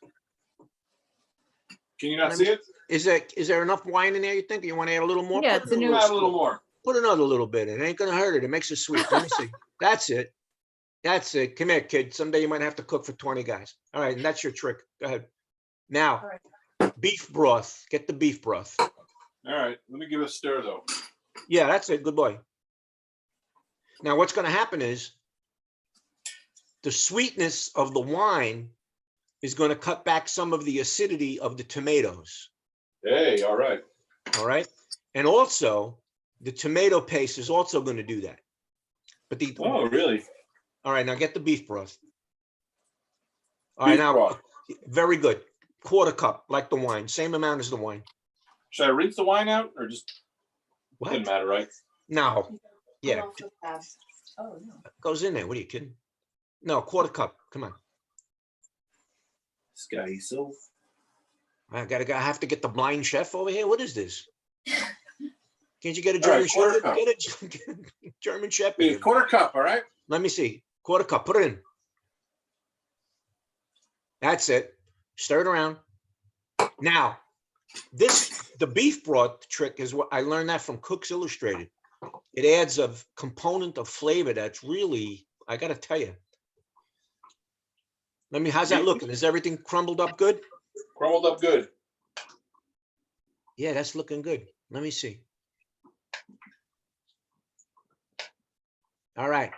A: Can you not see it?
B: Is there enough wine in there, you think? You want to add a little more?
D: Yeah,
B: Put
D: it's a
B: in
D: new-
A: Add a little more.
B: Put another little bit. It ain't gonna hurt it. It makes it sweet. Let me see. That's it. That's it. Come here, kid. Someday you might have to cook for 20 guys. All right, and that's your trick. Go ahead. Now, beef broth. Get the beef broth.
A: All right, let me give it a stir though.
B: Yeah, that's it. Good boy. Now, what's gonna happen is the sweetness of the wine is gonna cut back some of the acidity of the tomatoes.
A: Hey, all right.
B: All right. And also, the tomato paste is also going to do that. But
A: Oh, really?
B: all right, now get the beef broth. All
A: Beef
B: right, now,
A: broth.
B: very good. Quarter cup, like the wine, same amount as the wine.
A: Should I rinse the wine out or just
B: What?
A: doesn't matter, right?
B: No. Yeah,
C: Oh, no.
B: goes in there. What are you kidding? No, quarter cup. Come on.
A: This guy, he's so.
B: I have to get the blind chef over here. What is this? Can't you get a
A: All
B: German
A: right, quarter
B: chef?
A: cup.
B: Get a German chef.
A: Hey,
B: here.
A: quarter cup, all right?
B: Let me see. Quarter cup. Put it in. That's it. Stir it around. Now, the beef broth trick is what I learned that from Cooks Illustrated. It adds a component of flavor that's really, I got to tell you. How's that looking? Is everything crumbled up good?
A: Crumbled up good.
B: Yeah, that's looking good. Let me see. All right.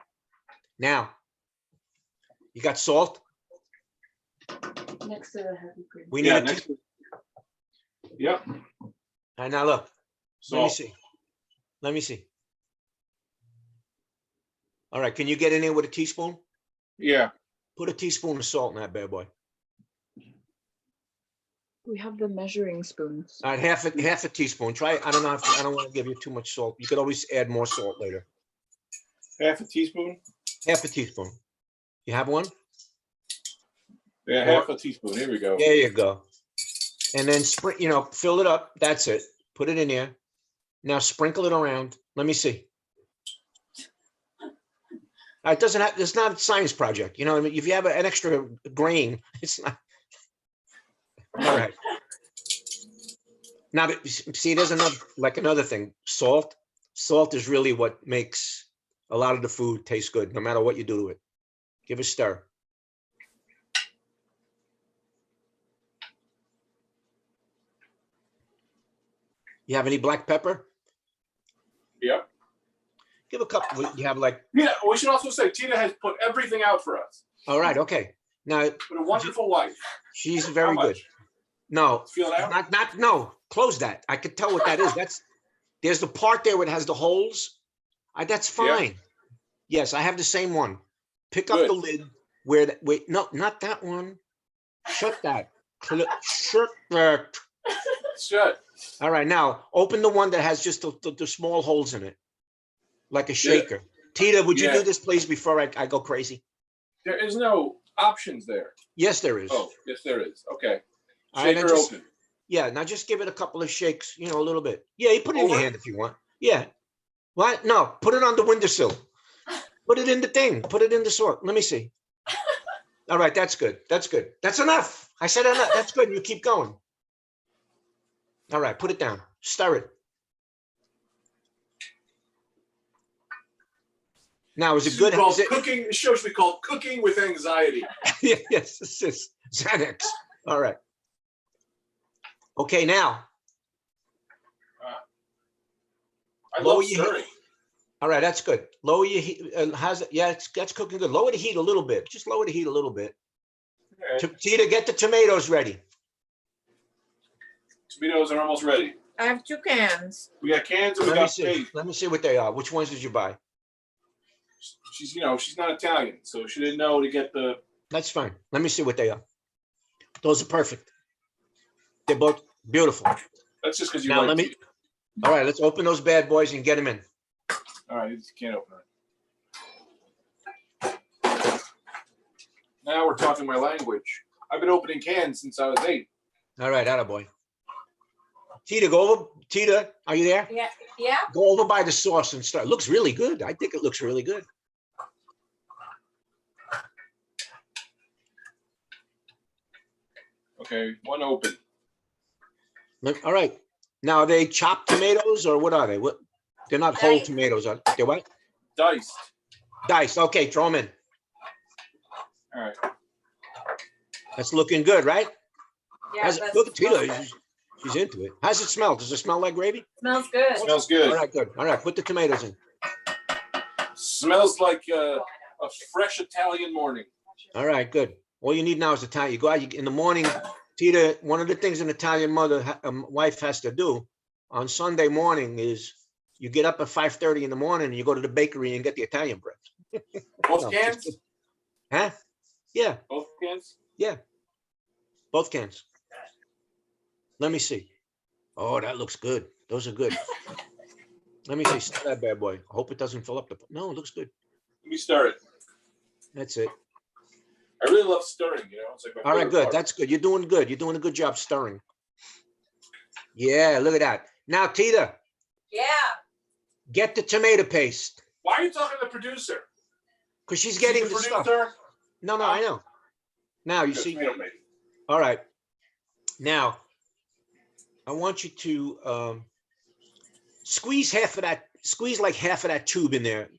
B: Now, you got salt?
C: Next to the heavy cream.
B: We need
A: Yeah,
B: a
A: next.
B: teaspoon.
A: Yep.
B: All right, now look. Let me
A: Salt.
B: see. Let me see. All right, can you get in there with a teaspoon?
A: Yeah.
B: Put a teaspoon of salt in that bad boy.
D: We have the measuring spoons.
B: All right, half a teaspoon. Try. I don't know if I don't want to give you too much salt. You could always add more salt later.
A: Half a teaspoon?
B: Half a teaspoon. You have one?
A: Yeah, half a teaspoon. Here we go.
B: There you go. And then fill it up. That's it. Put it in there. Now sprinkle it around. Let me see. It doesn't have. It's not a science project. You know, I mean, if you have an extra grain, it's not. All right. Now, see, there's another thing. Salt. Salt is really what makes a lot of the food taste good, no matter what you do to it. Give it a stir. You have any black pepper?
A: Yep.
B: Give a couple. You have like.
A: Yeah, we should also say Tina has put everything out for us.
B: All right. Okay. Now.
A: What a wonderful wife.
B: She's very
A: How
B: good.
A: much?
B: No.
A: Feel it out?
B: No. Close that. I could tell what that is. There's the part there where it has the holes. That's fine. Yes, I have the same one. Pick up
A: Good.
B: the lid wait, no, not that one. Shut that. Shut that.
A: Shut.
B: All right, now open the one that has just the small holes in it, like a shaker. Tita, would you do this, please, before I go crazy?
A: There is no options there.
B: Yes, there is.
A: Oh, yes, there is. Okay.
B: All right,
A: Shaker
B: now just-
A: open.
B: Yeah, now just give it a couple of shakes, a little bit. Yeah, you put it in your
A: Over?
B: hand if you want. Yeah. What? No, put it on the windowsill. Put it in the thing. Put it in the sort. Let me see. All right, that's good. That's good. That's enough. I said enough. That's good. You keep going. All right, put it down. Stir it. Now, is it good?
A: Called
B: Is it?
A: cooking. This show should be called Cooking with Anxiety.
B: Yes, this is Xanax. All right. Okay, now.
A: I
B: Lower
A: love
B: your
A: stirring.
B: All right, that's good. Lower your heat. That's cooking good. Lower the heat a little bit. Just lower the heat a little bit.
A: Okay.
B: Tita, get the tomatoes ready.
A: Tomatoes are almost ready.
C: I have 2 cans.
A: We got cans and we
B: Let me
A: got
B: see.
A: paste.
B: Let me see what they are. Which ones did you buy?
A: She's not Italian, so she didn't know to get the.
B: That's fine. Let me see what they are. Those are perfect. They're both beautiful.
A: That's just because you
B: Now
A: like.
B: let me. All right, let's open those bad boys and get them in.
A: All right, you can't open it. Now we're talking my language. I've been opening cans since I was 8.
B: All right, attaboy. Tita, go over. Tita, are you there?
C: Yeah. Yeah.
B: Go over by the sauce and start. Looks really good. I think it looks really good.
A: Okay, one open.
B: All right. Now, are they chopped tomatoes or what are they? What? They're not whole
C: Diced.
B: tomatoes. They're what?
A: Diced.
B: Diced. Okay, throw them in.
A: All right.
B: That's looking good, right?
C: Yeah.
B: Look at Tita. She's into it. How's it smell? Does it smell like gravy?
C: Smells good.
A: Smells good.
B: All right, good. All right, put the tomatoes in.
A: Smells like a fresh Italian morning.
B: All right, good. All you need now is Italian. You go out in the morning. Tita, one of the things an Italian wife has to do on Sunday morning is you get up at 5:30 in the morning and you go to the bakery and get the Italian bread.
A: Both
B: No,
A: cans?
B: Huh? Yeah,
A: Both cans?
B: both cans. Let me see. Oh, that looks good. Those are good. Let me see. Stir that bad boy. I hope it doesn't fill up the. No, it looks good.
A: Let me stir it.
B: That's it.
A: I really love stirring, It's like my
B: All right,
A: favorite
B: good.
A: part.
B: That's good. You're doing good. You're doing a good job stirring. Yeah, look at that. Now, Tita,
C: Yeah.
B: get the tomato paste
A: Why are you talking to the producer?
B: because she's
A: She's
B: getting
A: the
B: the stuff.
A: producer?
B: No, I know. Now you
A: Good,
B: see.
A: tomato paste.
B: All right. Now, I want you to squeeze like half of that tube in there.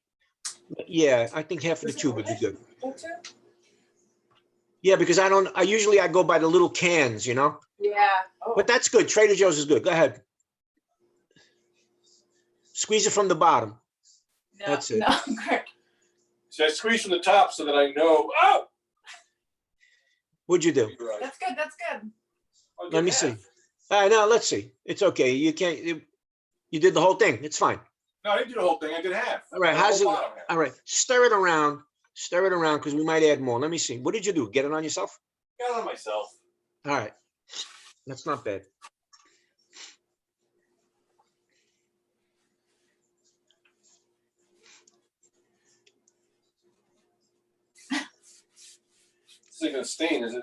B: Yeah, I think half of the tube would be good. Yeah, because I usually go by the little cans,
C: Yeah. Oh.
B: but that's good. Trader Joe's is good. Go ahead. Squeeze it from the bottom.
C: No,
B: That's it.
C: No. Great.
A: So I squeeze from the top so that I know. Oh!
B: What'd you do?
A: You're right.
C: That's good. That's good.
A: I'll
B: Let
A: get
B: me
A: half.
B: see. All right, now let's see. It's okay. You can't. You did the whole thing. It's fine.
A: No, I didn't do the whole thing. I did half.
B: All right.
A: The
B: How's it?
A: whole bottom half.
B: All right. Stir it around. Stir it around because we might add more. Let me see. What did you do? Get it on yourself?
A: Got it on myself.
B: All right. That's not bad.
A: This isn't gonna stain, is it?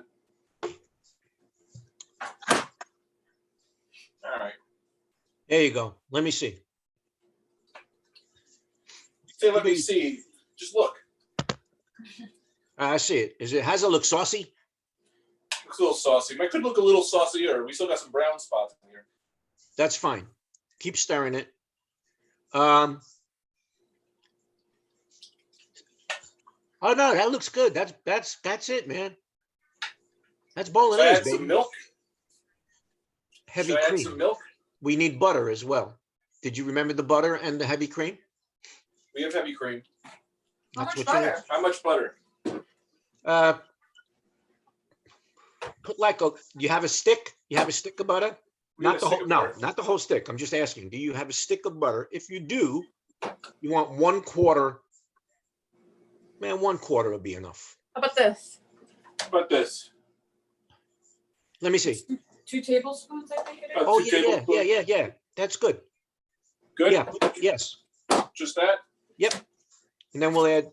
A: All right.
B: There you go. Let me see.
A: Say, let me see. Just look.
B: I see it. How's it look, saucy?
A: Looks a little saucy. It could look a little saucier. We still got some brown spots in here.
B: That's fine. Keep stirring it. Oh no, that looks good. That's it, man. That's
A: Should I
B: bolognese,
A: add some
B: baby.
A: milk?
B: Heavy
A: Should I add
B: cream.
A: some milk?
B: We need butter as well. Did you remember the butter and the heavy cream?
A: We have heavy cream.
C: How
B: That's
C: much
B: what you need.
C: butter?
A: How much butter?
B: Put like you have a stick? You have a stick of butter?
A: We have
B: Not
A: a
B: the
A: stick
B: whole,
A: of
B: no,
A: butter.
B: not the whole stick. I'm just asking, do you have a stick of butter? If you do, you want 1/4. Man, 1/4 would be enough.
C: How about this?
A: How about this?
B: Let me see.
C: 2 tablespoons, I think it is.
A: About
B: Oh,
A: 2
B: yeah.
A: tablespoons.
B: Yeah. That's good.
A: Good?
B: Yeah, yes.
A: Just that?
B: Yep. And then we'll add,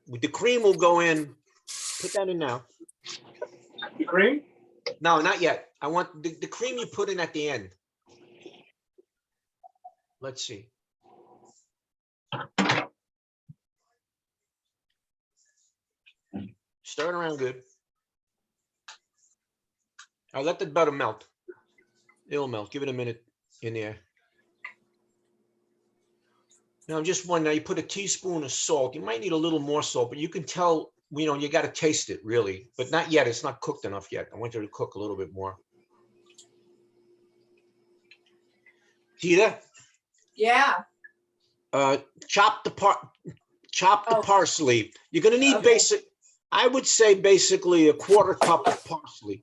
B: the cream will go in, put that in now.
A: The cream?
B: No, not yet. I want the cream you put in at the end. Let's see. Stir it around good. I'll let the butter melt. It'll melt. Give it a minute in there. Now, I'm just wondering, now you put a teaspoon of salt. You might need a little more salt, but you can tell, you got to taste it really, but not yet. It's not cooked enough yet. I want you to cook a little bit more. Tita,
C: Yeah.
B: chop the
C: Oh.
B: parsley. You're going to need
C: Okay.
B: I would say basically a 1/4 cup of parsley,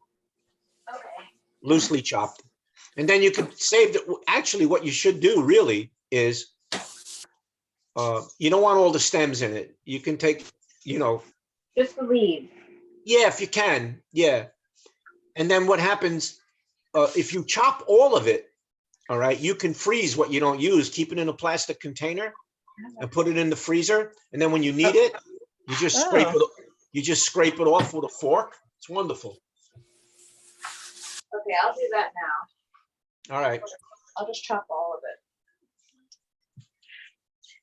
C: Okay.
B: loosely chopped. And then you could save the, actually what you should do really is, you don't want all the stems in it. You can take,
D: Just the leaves.
B: yeah, if you can, yeah. And then what happens, if you chop all of it, all right, you can freeze what you don't use, keep it in a plastic container and put it in the freezer. And then when you need it, you just scrape it. You just scrape it off with a fork. It's wonderful.
C: Okay, I'll do that now.
B: All right.
C: I'll just chop all of it.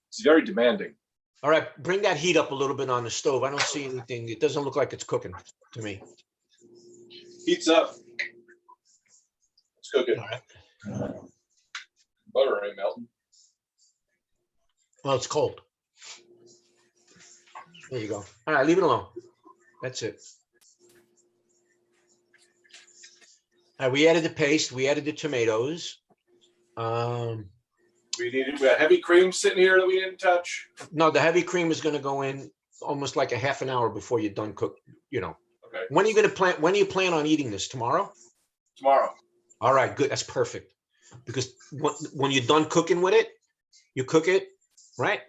A: It's very demanding.
B: All right. Bring that heat up a little bit on the stove. I don't see anything. It doesn't look like it's cooking to me.
A: Heat's up. Let's cook it.
B: All right.
A: Butter ain't melting.
B: Well, it's cold. There you go. All right. Leave it alone. That's it. All right. We added the paste. We added the tomatoes.
A: We got heavy cream sitting here that we didn't touch.
B: No, the heavy cream is going to go in almost like a half an hour before you're done cook.
A: Okay.
B: When are you going to plan? When do you plan on eating this? Tomorrow?
A: Tomorrow.
B: All right, good. That's perfect. Because when you're done cooking with it, you cook it, right?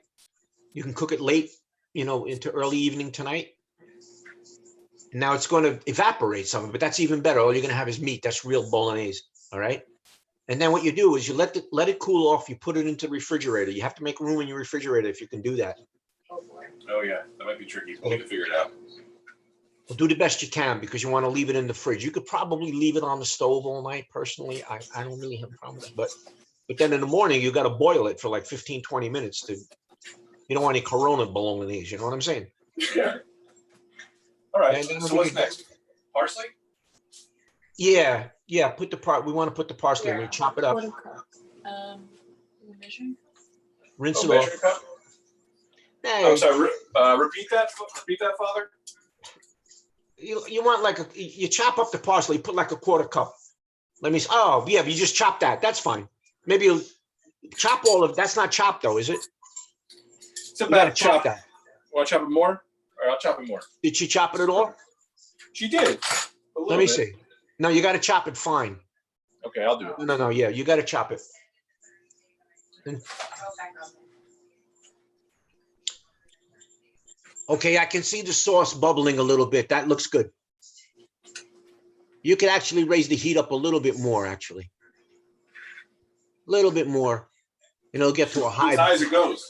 B: You can cook it late, into early evening tonight. Now it's going to evaporate some of it, but that's even better. All you're going to have is meat. That's real bolognese. All right. And then what you do is you let it cool off. You put it into the refrigerator. You have to make room in your refrigerator if you can do that.
C: Oh boy.
A: Oh yeah, that might be tricky. We'll need to figure it out.
B: Well, do the best you can because you want to leave it in the fridge. You could probably leave it on the stove all night. Personally, I don't really have a problem with it. But then in the morning, you got to boil it for like 15, 20 minutes you don't want any Corona bolognese. You know what I'm saying?
A: Yeah. All right.
B: And then
A: So what's next? Parsley?
B: Yeah. We want to put the parsley in. We chop it up,
C: 1/4 cup. Measuring cup?
B: rinse it
A: Measuring
B: off.
A: cup?
B: Hey,
A: I'm sorry. Repeat that. Repeat that, Father.
B: you want you chop up the parsley, put like a 1/4 cup. You just chop that. That's fine. Maybe you chop all of that's not chopped though, is it?
A: It's
B: You gotta
A: about chop.
B: that.
A: Want to chop it more? Or I'll chop it more.
B: Did she chop it at all?
A: She did. A
B: Let
A: little
B: me
A: bit.
B: see. No, you got to chop it fine.
A: Okay, I'll do it.
B: No. Yeah, you got to chop it. Okay, I can see the sauce bubbling a little bit. That looks good. You could actually raise the heat up a little bit more, actually. A little bit more. And it'll get to a
A: As
B: high.
A: high as it goes.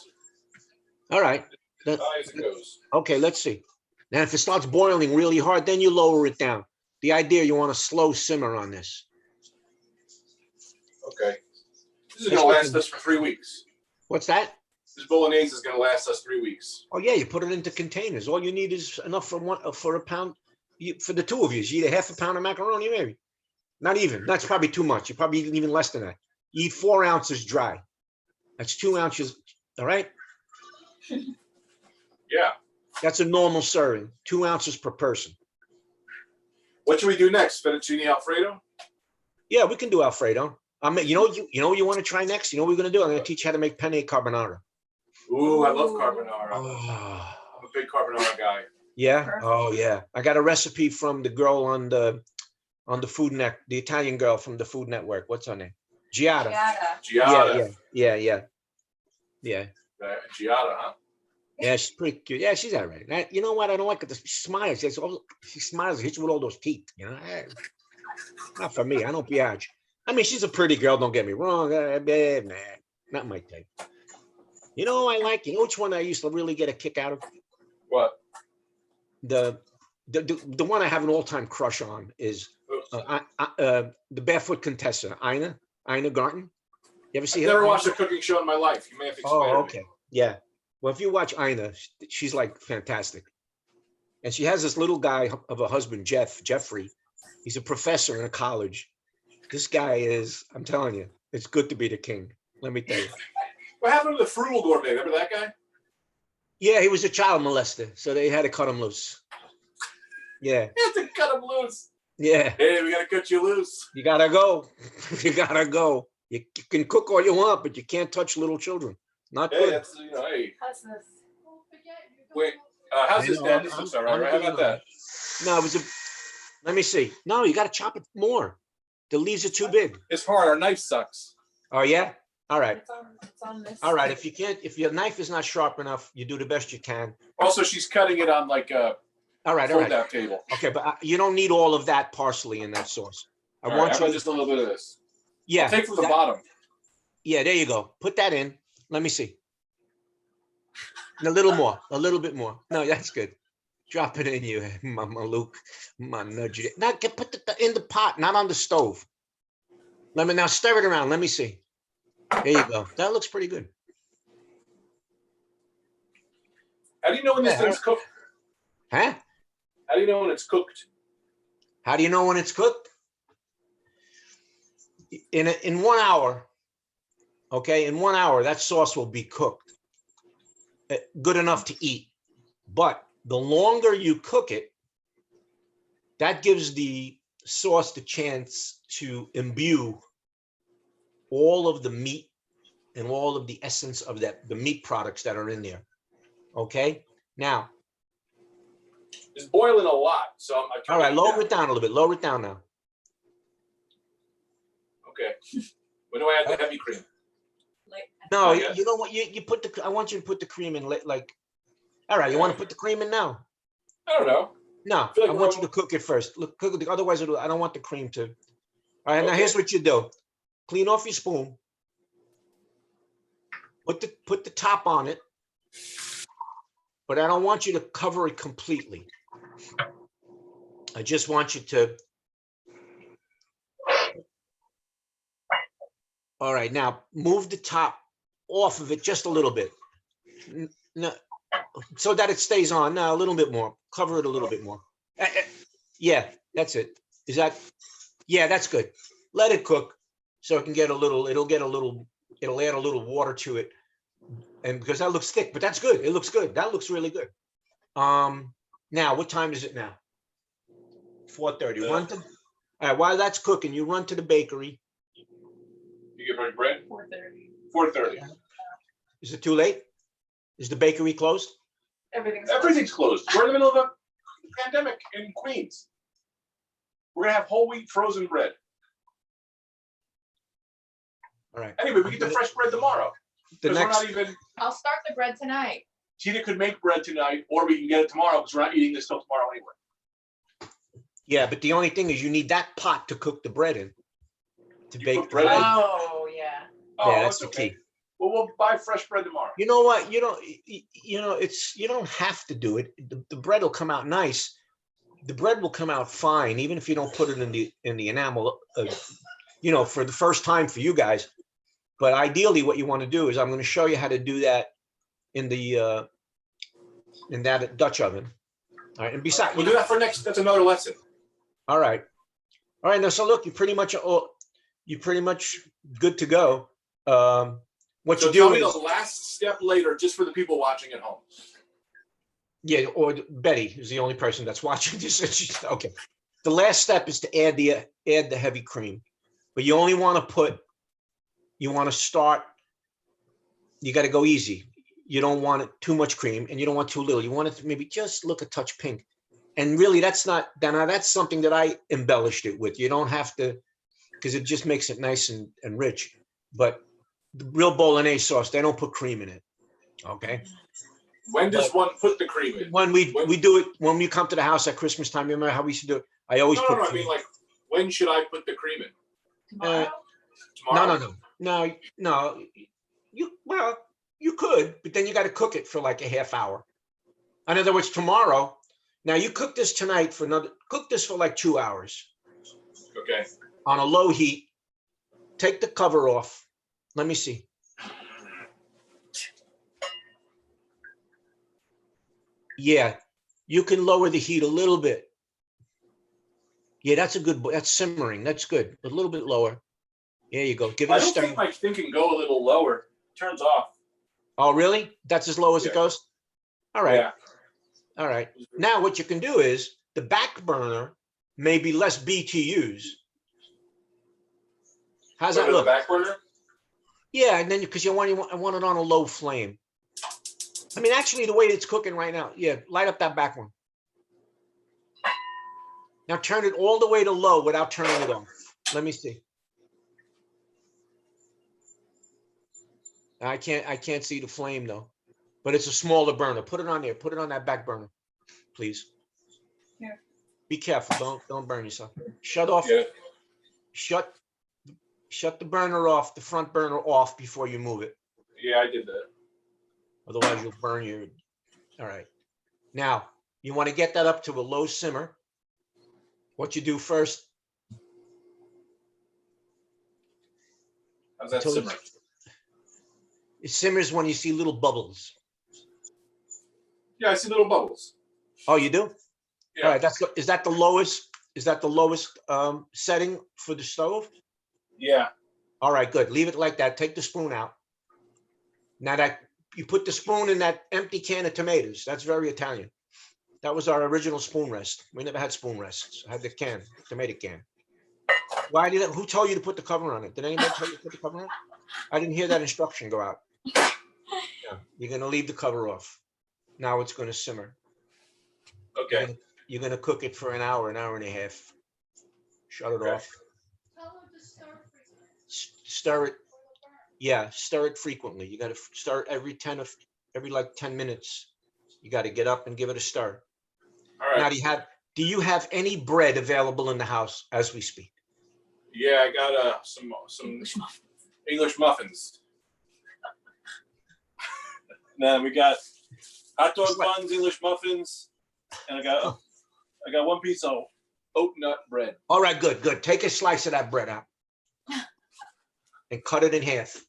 B: All right.
A: As high as it goes.
B: Okay, let's see. Now, if it starts boiling really hard, then you lower it down. The idea, you want a slow simmer on this.
A: Okay. This is gonna last us for 3 weeks.
B: What's that?
A: This Bolognese is gonna last us 3 weeks.
B: Oh yeah, you put it into containers. All you need is enough for a pound. For the two of you, you eat a half a pound of macaroni, maybe. Not even. That's probably too much. You probably eat even less than that. You eat 4 ounces dry. That's 2 ounces. All right.
A: Yeah.
B: That's a normal serving. 2 ounces per person.
A: What should we do next? Fettuccine Alfredo?
B: Yeah, we can do Alfredo. You know what you want to try next? You know what we're gonna do? I'm gonna teach you how to make penne carbonara.
A: Ooh, I love carbonara.
B: Oh.
A: I'm a big carbonara guy.
B: Yeah.
C: Perfect.
B: Oh yeah. I got a recipe from the girl on the Food Net, the Italian girl from the Food Network. What's her name? Giada.
C: Giada.
A: Giada.
B: Yeah.
A: Giada, huh?
B: Yeah, she's pretty cute. Yeah, she's all right. You know what? I don't like it. She smiles. She smiles, hits you with all those teeth. You know, not for me. I don't piace. I mean, she's a pretty girl. Don't get me wrong. Nah, not my type. You know, I like. You know which one I used to really get a kick out of?
A: What?
B: The one I have an all-time crush on is the Barefoot Contessa, Ina Garten. You ever see
A: I've
B: her?
A: never watched a cooking show in my life. You may have to explain
B: Oh,
A: it.
B: okay. Yeah. Well, if you watch Ina, she's like fantastic. And she has this little guy of a husband, Jeffrey. He's a professor in a college. This guy is, I'm telling you, it's good to be the king. Let me tell you.
A: What happened to the Frugal Gourmet? Remember that guy?
B: Yeah, he was a child molester, so they had to cut him loose. Yeah.
A: You have to cut him loose.
B: Yeah.
A: Hey, we gotta cut you loose.
B: You gotta go. You gotta go. You can cook all you want, but you can't touch little children. Not
A: Hey,
B: good.
A: that's hey.
C: How's this?
A: Wait, how's
B: I
A: this
B: know,
A: dad? This looks all right, right? How about that?
B: No, it was let me see. No, you gotta chop it more. The leaves are too big.
A: It's hard. Our knife sucks.
B: Oh yeah? All right.
C: It's on this.
B: All right. If your knife is not sharp enough, you do the best you can.
A: Also, she's cutting it on like a
B: All right.
A: fold-out table.
B: Okay, but you don't need all of that parsley in that sauce. I
A: All right,
B: want
A: how
B: you
A: about
B: to,
A: just a little bit of this?
B: yeah.
A: Take from the
B: that-
A: bottom.
B: Yeah, there you go. Put that in. Let me see. And a little more, a little bit more. No, that's good. Drop it in you, Mama Luke. My nudge it. Now put it in the pot, not on the stove. Let me now stir it around. Let me see. There you go. That looks pretty good.
A: How do you know when this
B: Yeah.
A: thing's cooked?
B: Huh?
A: How do you know when it's cooked?
B: How do you know when it's cooked? In 1 hour, okay, in 1 hour, that sauce will be cooked. Good enough to eat. But the longer you cook it, that gives the sauce the chance to imbue all of the meat and all of the essence of the meat products that are in there. Okay? Now,
A: It's boiling a lot, so I'm.
B: all right, lower it down a little bit. Lower it down now.
A: Okay. When do I add the heavy cream?
C: Like,
B: No,
A: Okay.
B: you know what? You put the. I want you to put the cream in like. All right, you want to put the cream in now?
A: I don't know.
B: No,
A: feel like
B: I want
A: we're-
B: you to cook it first. Look, cook it. Otherwise, I don't want the cream to. All right, now
A: Okay.
B: here's what you do. Clean off your spoon. Put the top on it, but I don't want you to cover it completely. I just want you to. All right, now move the top off of it just a little bit. No, so that it stays on. Now a little bit more. Cover it a little bit more. Yeah, that's it. Is that? Yeah, that's good. Let it cook so it can get a little. It'll add a little water to it, and because that looks thick, but that's good. It looks good. That looks really good. Now what time is it now? 4:30. Run to. All right, while that's cooking, you run to the bakery.
A: You get ready bread?
C: 4:30.
A: 4:30.
B: Is it too late? Is the bakery closed?
C: Everything's
A: closed. We're in the middle of a pandemic in Queens. We're gonna have whole wheat frozen bread.
B: All right.
A: Anyway, we get the fresh bread tomorrow.
B: The
A: Because
B: next.
A: we're not even.
C: I'll start the bread tonight.
A: Tina could make bread tonight, or we can get it tomorrow because we're not eating this till tomorrow anyway.
B: Yeah, but the only thing is you need that pot to cook the bread in. To
A: You
B: bake
A: put
B: the
A: bread in?
B: bread.
C: Oh, yeah.
A: Oh,
B: Yeah, that's
A: it's
B: the
A: okay.
B: key.
A: Well, we'll buy fresh bread tomorrow.
B: You know what? You don't have to do it. The bread will come out nice. The bread will come out fine, even if you don't put it in the enamel, for the first time for you guys. But ideally, what you want to do is I'm going to show you how to do that in that Dutch oven. All right. And besides,
A: We'll do that for next. That's another lesson.
B: all right. All right. Now, so look, you're pretty much good to go. What
A: So
B: you
A: tell
B: do
A: me
B: is,
A: the last step later, just for the people watching at home.
B: yeah, or Betty is the only person that's watching this. Okay. The last step is to add the heavy cream, but you only want to start. You got to go easy. You don't want it too much cream, and you don't want too little. You want it to maybe just look a touch pink. And really, that's something that I embellished it with. You don't have to, because it just makes it nice and rich. But the real Bolognese sauce, they don't put cream in it. Okay.
A: When does one put the cream in?
B: When we do it, when we come to the house at Christmas time, you remember how we used to do it? I always
A: No,
B: put
A: I
B: cream.
A: mean, like, when should I put the cream in?
C: Tomorrow?
A: Tomorrow?
B: No. You could, but then you got to cook it for like a half hour. In other words, tomorrow. Now you cook this tonight cook this for like 2 hours
A: Okay.
B: on a low heat. Take the cover off. Let me see. Yeah, you can lower the heat a little bit. Yeah, that's simmering. That's good. A little bit lower. There you go. Give it
A: I
B: a
A: don't
B: stir.
A: think my thing can go a little lower. It turns off.
B: Oh, really? That's as low as it
A: Yeah.
B: goes? All right.
A: Yeah.
B: All right. Now what you can do is the back burner may be less BTUs. How's that
A: The
B: look?
A: back burner?
B: Yeah, and then because I want it on a low flame. I mean, actually, the way it's cooking right now, yeah, light up that back one. Now turn it all the way to low without turning it off. Let me see. I can't see the flame though, but it's a smaller burner. Put it on there. Put it on that back burner, please.
C: Here.
B: Be careful. Don't burn yourself. Shut off.
A: Yeah.
B: Shut the burner off, the front burner off before you move it.
A: Yeah, I did that.
B: Otherwise, you'll burn your. All right. Now you want to get that up to a low simmer. What you do first?
A: How's that
B: Until
A: simmer?
B: it simmers when you see little bubbles.
A: Yeah, I see little bubbles.
B: Oh, you do?
A: Yeah.
B: All right. Is that the lowest? Is that the lowest setting for the stove?
A: Yeah.
B: All right, good. Leave it like that. Take the spoon out. Now that you put the spoon in that empty can of tomatoes, that's very Italian. That was our original spoon rest. We never had spoon rests. I had the tomato can. Who told you to put the cover on it? Did anybody tell you to put the cover on it? I didn't hear that instruction go out. Yeah, you're gonna leave the cover off. Now it's gonna simmer.
A: Okay.
B: You're gonna cook it for an hour and a half. Shut it off. Stir it. Yeah, stir it frequently. You got to stir it every 10 minutes. You got to get up and give it a stir.
A: All right.
B: Now, do you have any bread available in the house as we speak?
A: Yeah, I got some English muffins. Then we got hot dog buns, English muffins, and I got one piece of oat nut bread.
B: All right, good. Take a slice of that bread out and cut it in half.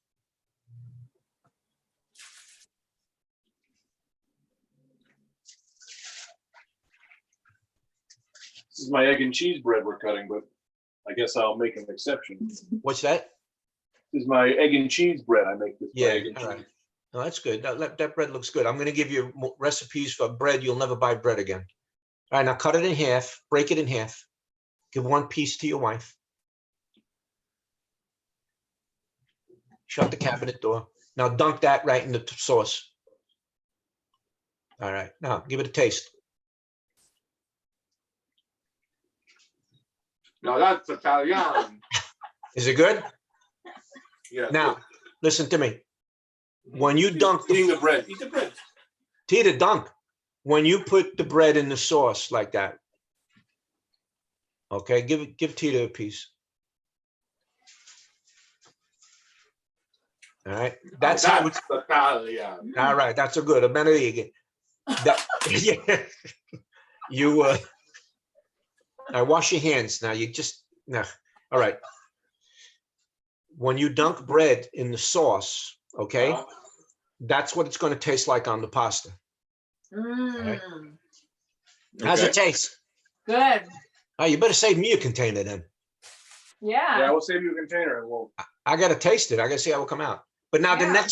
A: This is my egg and cheese bread we're cutting, but I guess I'll make an exception.
B: What's that?
A: This is my egg and cheese bread. I make this.
B: Yeah,
A: egg and
B: all
A: cheese.
B: right. No, that's good. That bread looks good. I'm going to give you recipes for bread. You'll never buy bread again. All right, now cut it in half. Break it in half. Give one piece to your wife. Shut the cabinet door. Now dunk that right in the sauce. All right, now give it a taste.
A: Now that's Italian.
B: Is it good?
A: Yeah.
B: Now, listen to me. When you dunk
A: eating the bread, eat the bread.
B: Tita, dunk. When you put the bread in the sauce like that, Okay, give Tita a piece. All right, that's how it's.
E: Italian.
B: All right, that's a good. A benedict. That yeah. You now wash your hands. Now you just now. All right. When you dunk bread in the sauce, okay, that's what it's going to taste like on the pasta.
C: Mm,
B: How's it taste?
C: good.
B: Oh, you better save me a container then.
C: Yeah.
A: Yeah, we'll save you a container and we'll.
B: I got to taste it. I got to see how it will come out. But now
C: Yeah.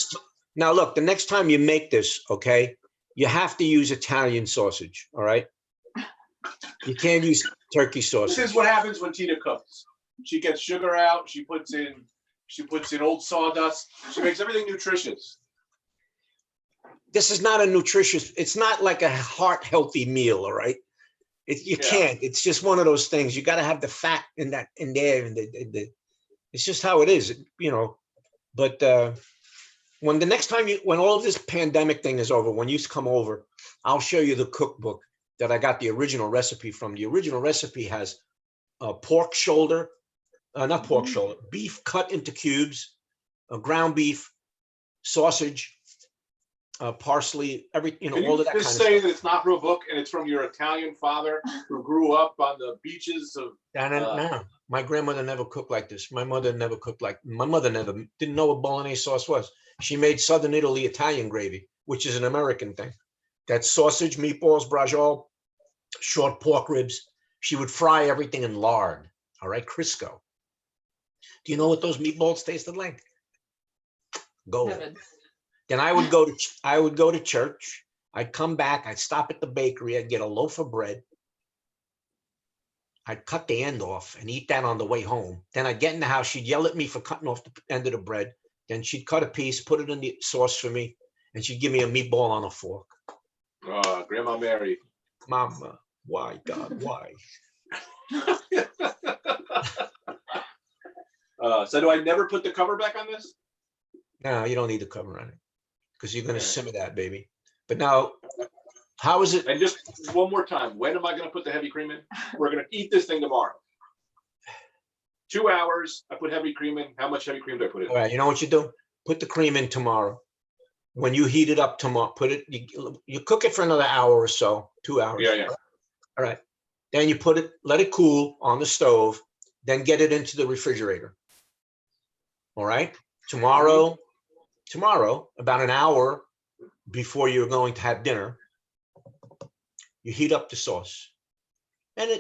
B: now look, the next time you make this, okay, you have to use Italian sausage. All right. You can't use turkey
A: This
B: sausage.
A: is what happens when Tita cooks. She gets sugar out. She puts in old sawdust. She makes everything nutritious.
B: This is not a nutritious. It's not like a heart healthy meal. All right. You can't. It's just one of those things. You got to have the fat in there, and it's just how it is, you know. But when the next time when all of this pandemic thing is over, when you come over, I'll show you the cookbook that I got the original recipe from. The original recipe has pork shoulder, not pork shoulder, beef cut into cubes, ground beef, sausage, parsley, all of that
A: Can
B: kind
A: you
B: of
A: just
B: stuff.
A: say that it's not from a book and it's from your Italian father who grew up on the beaches of?
B: No, my grandmother never cooked like this. My mother never didn't know what Bolognese sauce was. She made Southern Italy Italian gravy, which is an American thing. That's sausage, meatballs, braciole, short pork ribs. She would fry everything in lard. All right, Crisco. Do you know what those meatballs tasted like? Gold.
C: Heaven.
B: Then I would go to church. I'd come back. I'd stop at the bakery. I'd get a loaf of bread. I'd cut the end off and eat that on the way home. Then I'd get in the house. She'd yell at me for cutting off the end of the bread. Then she'd cut a piece, put it in the sauce for me, and she'd give me a meatball on a fork.
A: Grandma Mary.
B: Mama, why, God, why?
A: So do I never put the cover back on this?
B: No, you don't need the cover on it because you're going to simmer that, baby. But now, how is it?
A: And just one more time, when am I going to put the heavy cream in? We're going to eat this thing tomorrow. 2 hours, I put heavy cream in. How much heavy cream do I put in?
B: All right, you know what you do? Put the cream in tomorrow. When you heat it up tomorrow, you cook it for another hour or so, 2 hours.
A: Yeah.
B: All right. Then you let it cool on the stove, then get it into the refrigerator. All right. Tomorrow, about an hour before you're going to have dinner, you heat up the sauce. And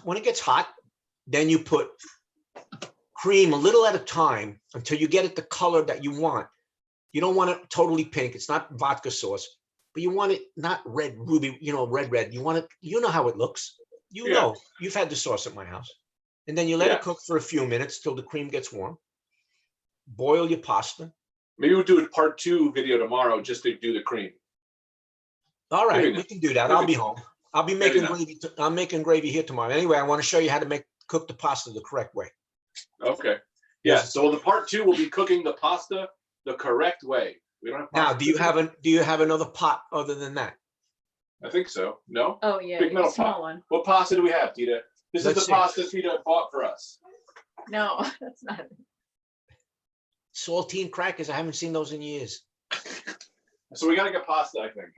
B: when it gets hot, then you put cream a little at a time until you get it the color that you want. You don't want it totally pink. It's not vodka sauce, but you want it not red, ruby, red. You want it, you know how it looks. You know, you've had the sauce at my house. And then you let it cook for a few minutes till the cream gets warm. Boil your pasta.
A: Maybe we'll do a part 2 video tomorrow just to do the cream.
B: All right, we can do that. I'll be home. I'll be making gravy. I'm making gravy here tomorrow. Anyway, I want to show you how to cook the pasta the correct way.
A: Okay. Yeah. So the part 2 will be cooking the pasta the correct way. We don't have
B: Now,
A: pasta.
B: do you have another pot other than that?
A: I think so. No?
C: Oh yeah,
A: Big
C: you
A: metal
C: have a small
A: pot.
C: one.
A: What pasta do we have, Tita? This
B: Let's
A: is the
B: see.
A: pasta Tita bought for us.
C: No, that's not it.
B: Saltine crackers. I haven't seen those in years.
A: So we got to get pasta, I think.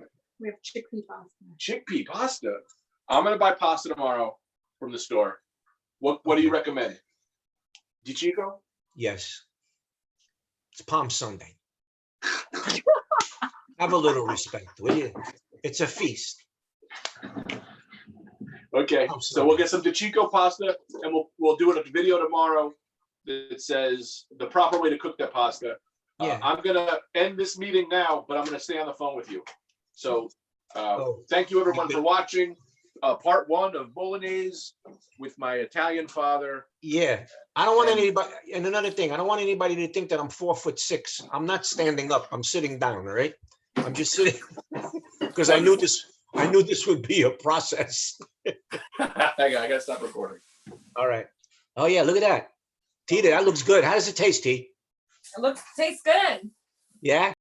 C: We have chickpea pasta.
A: Chickpea pasta. I'm going to buy pasta tomorrow from the store. What do you recommend? Di Chico?
B: Yes. It's Palm Sunday. Have a little respect, will you? It's a feast.
A: Okay,
B: Palm
A: so we'll
B: Sunday.
A: get some Di Chico pasta, and we'll do a video tomorrow that says the proper way to cook that pasta.
B: Yeah.
A: I'm gonna end this meeting now, but I'm gonna stay on the phone with you. So thank you everyone for watching part 1 of Bolognese with my Italian father.
B: Yeah. I don't want anybody, and another thing, I don't want anybody to think that I'm 4'6". I'm not standing up. I'm sitting down, all right? I'm just sitting because I knew this would be a process.
A: Hang on, I gotta stop recording.
B: All right. Oh yeah, look at that. Tita, that looks good. How does it taste, T?
C: It tastes good.
B: Yeah.